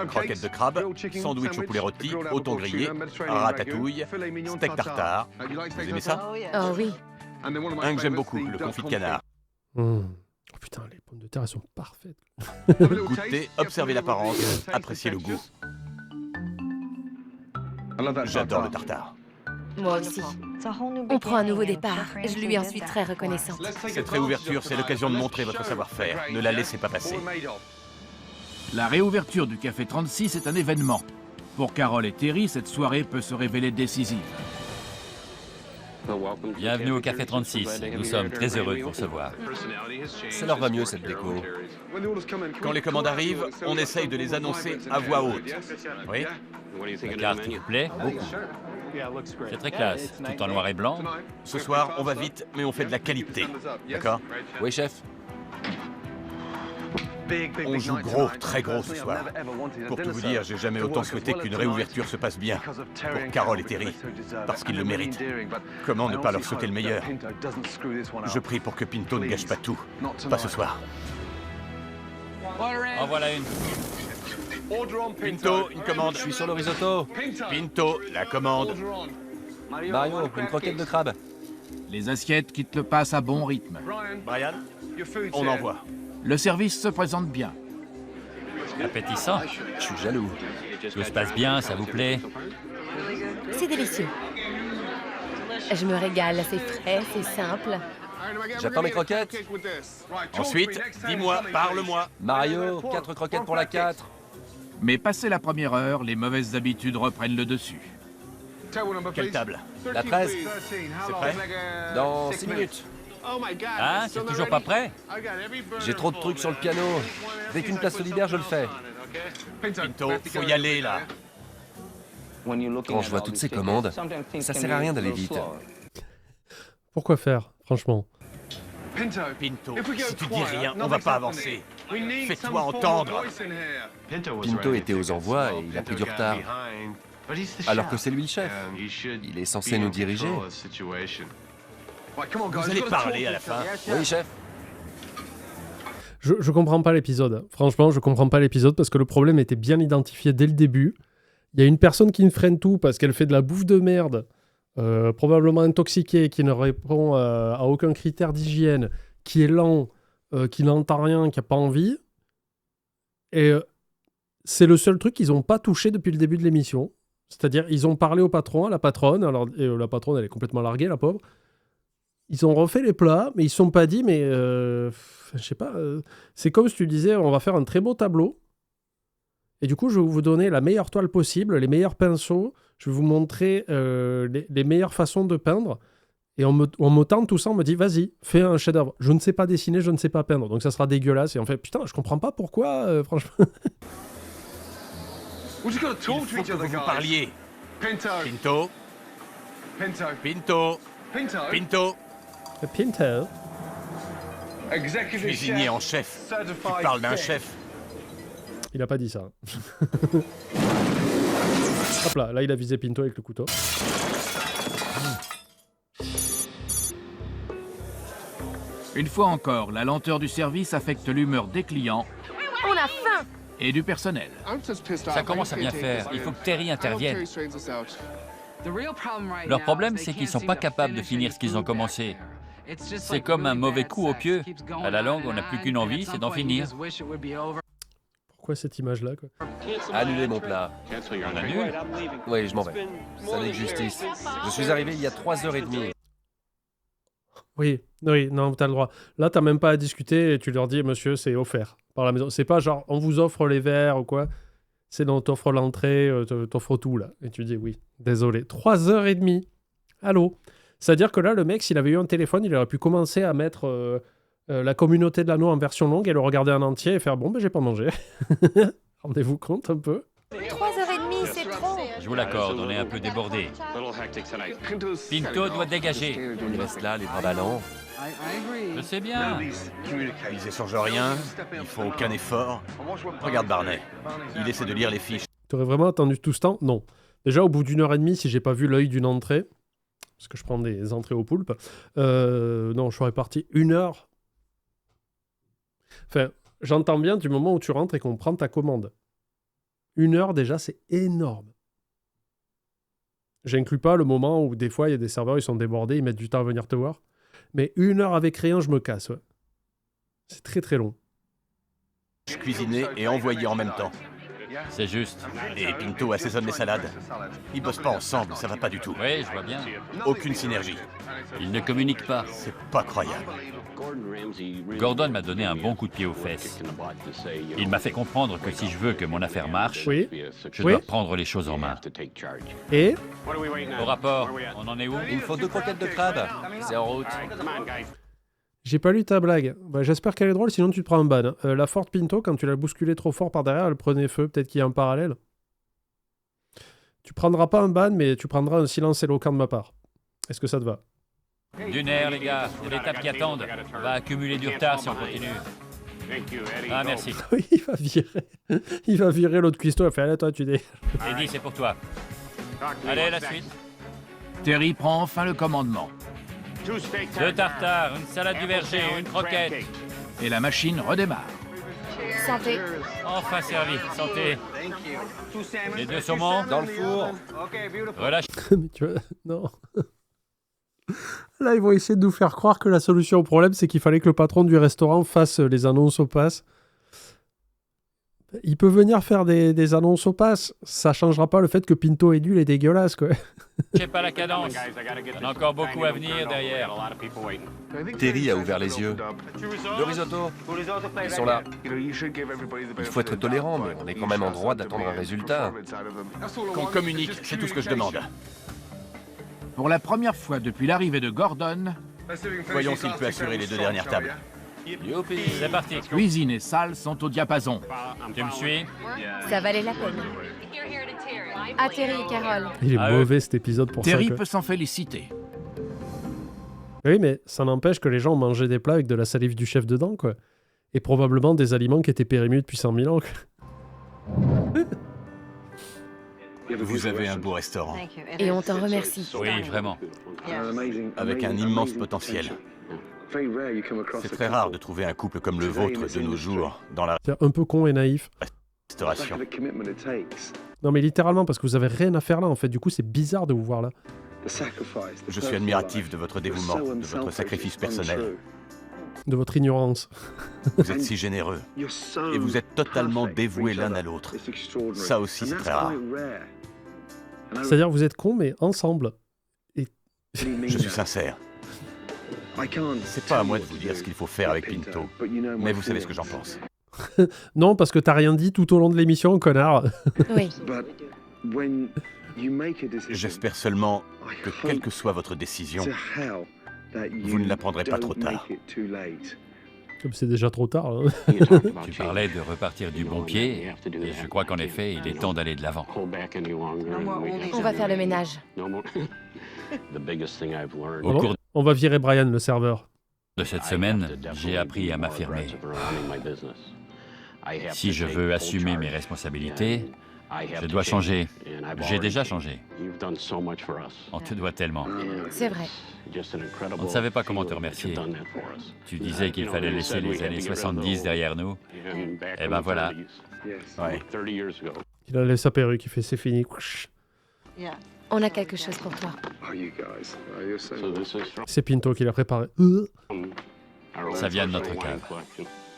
Croquettes de crabe, sandwich au poulet rôti, au thon grillé, ratatouille, steak tartare. Vous aimez ça? Oh oui. Un que j'aime beaucoup, le confit de canard. Oh putain, les pommes de terre, elles sont parfaites. Goûtez, observez l'apparence, appréciez le goût. J'adore le tartare. Moi aussi. On prend un nouveau départ. Je lui en suis très reconnaissante. Cette réouverture, c'est l'occasion de montrer votre savoir-faire. Ne la laissez pas passer. La réouverture du Café 36 est un événement. Pour Carol et Terry, cette soirée peut se révéler décisive. Bienvenue au Café 36. Nous sommes très heureux de vous recevoir. Ça leur va mieux, cette déco. Quand les commandes arrivent, on essaye de les annoncer à voix haute. Oui? La carte vous plaît? Beaucoup. C'est très classe, tout en noir et blanc. Ce soir, on va vite, mais on fait de la qualité. D'accord? Oui, chef. On joue gros, très gros ce soir. Pour tout vous dire, j'ai jamais autant souhaité qu'une réouverture se passe bien. Pour Carol et Terry, parce qu'ils le méritent. Comment ne pas leur souhaiter le meilleur? Je prie pour que Pinto ne gâche pas tout. Pas ce soir. En voilà une. Pinto, une commande. Je suis sur le risotto. Pinto, la commande. Mario, une croquette de crabe. Les assiettes quittent le pass à bon rythme. Brian, on envoie. Le service se présente bien. Appétissant. Je suis jaloux. Tout se passe bien, ça vous plaît? C'est délicieux. Je me régale, c'est frais, c'est simple. J'attends mes croquettes. Ensuite, dis-moi, parle-moi. Mario, 4 croquettes pour la 4. Mais passé la première heure, les mauvaises habitudes reprennent le dessus. Quelle table? La 13. C'est prêt? Dans 6 minutes. Ah, c'est toujours pas prêt? J'ai trop de trucs sur le piano. Dès qu'une place se libère, je le fais. Pinto, faut y aller là. Quand je vois toutes ces commandes, ça sert à rien d'aller vite. Pourquoi faire, franchement? Pinto, si tu dis rien, on va pas avancer. Fais-toi entendre. Pinto était aux envois et il a pris du retard. Alors que c'est lui le chef. Il est censé nous diriger. Vous allez parler à la fin. Oui, chef. Je comprends pas l'épisode. Franchement, je comprends pas l'épisode parce que le problème était bien identifié dès le début. Il y a une personne qui me freine tout parce qu'elle fait de la bouffe de merde, probablement intoxiquée, qui ne répond à aucun critère d'hygiène, qui est lent, qui n'entend rien, qui n'a pas envie. Et c'est le seul truc qu'ils n'ont pas touché depuis le début de l'émission. C'est-à-dire, ils ont parlé au patron, à la patronne. Alors, la patronne, elle est complètement larguée, la pauvre. Ils ont refait les plats, mais ils ne se sont pas dit, mais je sais pas, c'est comme si tu disais, on va faire un très beau tableau. Et du coup, je vais vous donner la meilleure toile possible, les meilleurs pinceaux. Je vais vous montrer les meilleures façons de peindre. Et on me tente tout ça, on me dit, vas-y, fais un chef-d'œuvre. Je ne sais pas dessiner, je ne sais pas peindre. Donc ça sera dégueulasse. Et en fait, putain, je comprends pas pourquoi, franchement. Il faut que vous parliez. Pinto. Pinto. Pinto. Pinto. Cuisinier en chef. Tu parles d'un chef. Il a pas dit ça. Hop là, il a visé Pinto avec le couteau. Une fois encore, la lenteur du service affecte l'humeur des clients. On a faim! Et du personnel. Ça commence à bien faire. Il faut que Terry intervienne. Leur problème, c'est qu'ils ne sont pas capables de finir ce qu'ils ont commencé. C'est comme un mauvais coup au pieu. À la longue, on n'a plus qu'une envie, c'est d'en finir. Pourquoi cette image-là, quoi? Annulez mon plat. On annule? Oui, je m'en vais. Ça n'est que justice. Je suis arrivé il y a 3h30. Oui, non, t'as le droit. Là, t'as même pas à discuter et tu leur dis, monsieur, c'est offert par la maison. C'est pas genre, on vous offre les verres ou quoi. C'est non, t'offres l'entrée, t'offres tout, là. Et tu dis, oui, désolé. 3h30. Allô? C'est-à-dire que là, le mec, s'il avait eu un téléphone, il aurait pu commencer à mettre la communauté de l'anneau en version longue et le regarder en entier et faire, bon, ben, j'ai pas mangé. Rendez-vous compte un peu. 3h30, c'est trop. Je vous l'accorde, on est un peu débordé. Pinto doit dégager. Il reste là, les bras ballants. Je sais bien. Ils échangent rien, ils font aucun effort. Regarde Barney, il essaie de lire les fiches. T'aurais vraiment attendu tout ce temps? Non. Déjà, au bout d'1h30, si j'ai pas vu l'œil d'une entrée, parce que je prends des entrées au poulpe, non, je serais parti 1h. Enfin, j'entends bien du moment où tu rentres et qu'on prend ta commande. 1h, déjà, c'est énorme. J'inclus pas le moment où des fois, il y a des serveurs, ils sont débordés, ils mettent du temps à venir te voir. Mais 1h avec rien, je me casse. Ouais. C'est très très long. Cuisiner et envoyer en même temps. C'est juste. Et Pinto assaisonne les salades. Ils bossent pas ensemble, ça va pas du tout. Oui, je vois bien. Aucune synergie. Ils ne communiquent pas. C'est pas croyable. Gordon m'a donné un bon coup de pied aux fesses. Il m'a fait comprendre que si je veux que mon affaire marche, Oui. je Oui. dois prendre les choses en main. Et Au rapport, on en est où? Il me faut 2 croquettes de crabe. C'est en route. j'ai pas lu ta blague. Bah, j'espère qu'elle est drôle, sinon tu te prends un ban. La Ford Pinto, quand tu l'as bousculée trop fort par derrière, elle prenait feu. Peut-être qu'il y a un parallèle. Tu prendras pas un ban, mais tu prendras un silence éloquent de ma part. Est-ce que ça te va? D'une air, les gars. Il y a des tables qui attendent. On va accumuler du retard si on continue. Ah, merci. Oui, il va virer. Il va virer l'autre cuistot. Il fait, allez, toi, tu dis. Eddie, c'est pour toi. Allez, la suite. Terry prend enfin le commandement. 2 tartares, une salade du verger, une croquette. Et la machine redémarre. Santé. Enfin servi. Santé. Les 2 saumons. Dans le four. Relâche. Mais tu vois, non. Là, ils vont essayer de nous faire croire que la solution au problème, c'est qu'il fallait que le patron du restaurant fasse les annonces au pass. Il peut venir faire des annonces au pass. Ça changera pas le fait que Pinto est nul et dégueulasse, quoi. J'ai pas la cadence. Il y en a encore beaucoup à venir derrière. Terry a ouvert les yeux. Le risotto. Ils sont là. Il faut être tolérant, mais on est quand même en droit d'attendre un résultat. Qu'on communique, c'est tout ce que je demande. Pour la première fois depuis l'arrivée de Gordon, Voyons s'il peut assurer les 2 dernières tables. Youpi. C'est parti. cuisine et salle sont au diapason. Tu me suis? Ça valait la peine. À Terry et Carole. Il est Ah, mauvais cet épisode pour Terry ça. peut s'en féliciter. Oui, mais ça n'empêche que les gens mangeaient des plats avec de la salive du chef dedans, quoi. Et probablement des aliments qui étaient périmés depuis 100 000 ans. Quoi. Vous avez un beau restaurant, Et on t'en remercie. Oui, vraiment. avec un immense potentiel. C'est très rare de trouver un couple comme le vôtre de nos jours dans la C'est un peu con et naïf. restauration. Non, mais littéralement, parce que vous avez rien à faire là, en fait. Du coup, c'est bizarre de vous voir là. Je suis admiratif de votre dévouement, de votre sacrifice personnel. De votre ignorance. Vous êtes si généreux et vous êtes totalement dévoués l'un à l'autre. Ça aussi, c'est très rare. C'est-à-dire, vous êtes cons, mais ensemble. Je suis sincère. C'est pas à moi de vous dire ce qu'il faut faire avec Pinto, mais vous savez ce que j'en pense. Non, parce que t'as rien dit tout au long de l'émission, connard. Oui. J'espère seulement que, quelle que soit votre décision, vous ne la prendrez pas trop tard. Comme c'est déjà trop tard. Hein. Tu parlais de repartir du bon pied, et je crois qu'en effet, il est temps d'aller de l'avant. On va faire le ménage. Au cours On va virer Brian, le serveur. de cette semaine, j'ai appris à m'affirmer. Si je veux assumer mes responsabilités, je dois changer. J'ai déjà changé. On te doit tellement. C'est vrai. On ne savait pas comment te remercier. Tu disais qu'il fallait laisser les années 70 derrière nous. Eh ben voilà. Ouais. Il a laissé sa perruque, il fait c'est fini. On a quelque chose pour toi. C'est Pinto qui l'a préparé. Ça vient de notre cave.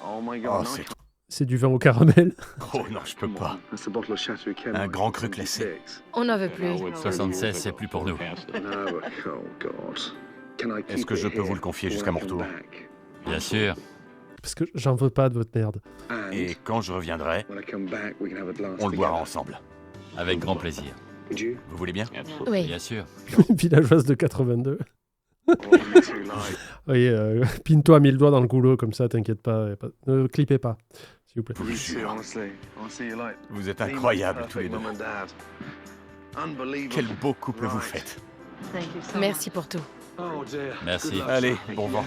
Oh, c'est trop. C'est du vin au caramel. Oh non, je peux pas. Un grand cru classé. On n'en veut plus. 76, c'est plus pour nous. Est-ce que je peux vous le confier jusqu'à mon retour? Bien sûr. Parce que j'en veux pas de votre merde. Et quand je reviendrai, on le boira ensemble. Avec grand plaisir. Vous voulez bien? Oui. Bien sûr. Villageoise de 82. Oui, Pinto a mis le doigt dans le goulot, comme ça, t'inquiète pas. Ne clippez pas, s'il vous plaît. Je vous jure. Vous êtes incroyables tous les deux. Quel beau couple vous faites. Merci pour tout. Merci. Allez, bon vent.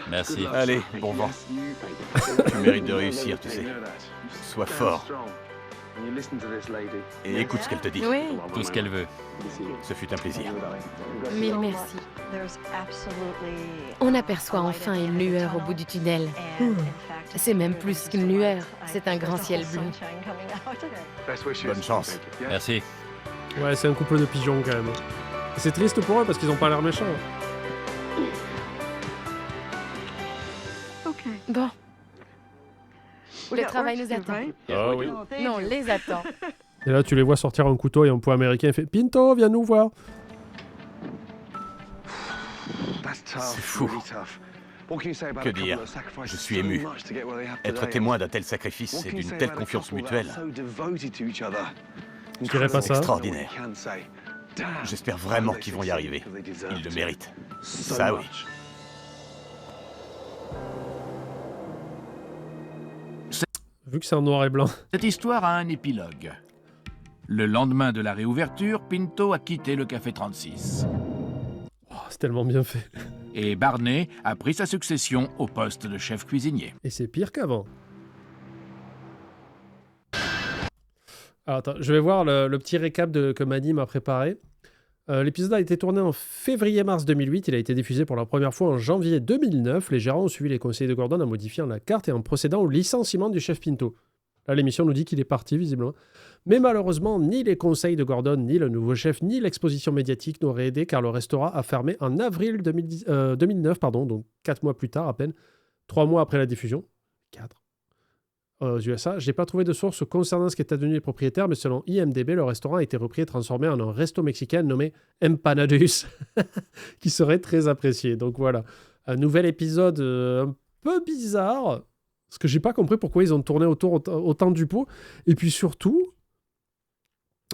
Merci. Allez, bon vent. Tu mérites de réussir, tu sais. Sois fort. Et écoute ce qu'elle te dit. Oui, Tout ce qu'elle veut. Ce fut un plaisir. mille merci. On aperçoit enfin une lueur au bout du tunnel. C'est même plus qu'une lueur, c'est un grand ciel bleu. Bonne chance. Merci. Ouais, c'est un couple de pigeons, quand même. C'est triste pour eux, parce qu'ils ont pas l'air méchants. Bon. Le travail nous attend. Ah oui. Non, les attend. Et là, tu les vois sortir un couteau et un pot américain. Il fait « Pinto, viens nous voir !» C'est fou. Que dire? Je suis ému. Être témoin d'un tel sacrifice et d'une telle confiance mutuelle, Je dirais pas c'est ça. extraordinaire. J'espère vraiment qu'ils vont y arriver. Ils le méritent. Ça oui. Vu que c'est en noir et blanc. Cette histoire a un épilogue. Le lendemain de la réouverture, Pinto a quitté le Café 36. Oh, c'est tellement bien fait. Et Barney a pris sa succession au poste de chef cuisinier. Et c'est pire qu'avant. Alors, attends, je vais voir le petit récap que Mani m'a préparé. L'épisode a été tourné en février-mars 2008. Il a été diffusé pour la première fois en janvier 2009. Les gérants ont suivi les conseils de Gordon en modifiant la carte et en procédant au licenciement du chef Pinto. Là, l'émission nous dit qu'il est parti, visiblement. Mais malheureusement, ni les conseils de Gordon, ni le nouveau chef, ni l'exposition médiatique n'auraient aidé, car le restaurant a fermé en avril 2009, donc 4 mois plus tard à peine, 3 mois après la diffusion. 4. Aux USA, j'ai pas trouvé de source concernant ce qu'étaient devenus les propriétaires, mais selon IMDb, le restaurant a été repris et transformé en un resto mexicain nommé Empanadus, qui serait très apprécié. Donc voilà, un nouvel épisode un peu bizarre, parce que j'ai pas compris pourquoi ils ont tourné autour autant du pot. Et puis surtout,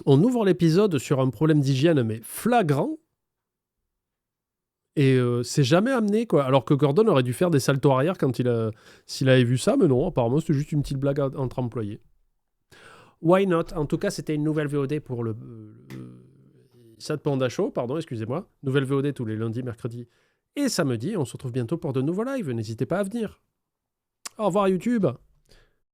on ouvre l'épisode sur un problème d'hygiène, mais flagrant, et c'est jamais amené, quoi. Alors que Gordon aurait dû faire des saltos arrière s'il avait vu ça, mais non, apparemment c'était juste une petite blague entre employés. Why not? En tout cas, c'était une nouvelle VOD pour le Sad Panda Show, excusez-moi. Nouvelle VOD tous les lundis, mercredis et samedis. On se retrouve bientôt pour de nouveaux lives. N'hésitez pas à venir. Au revoir YouTube.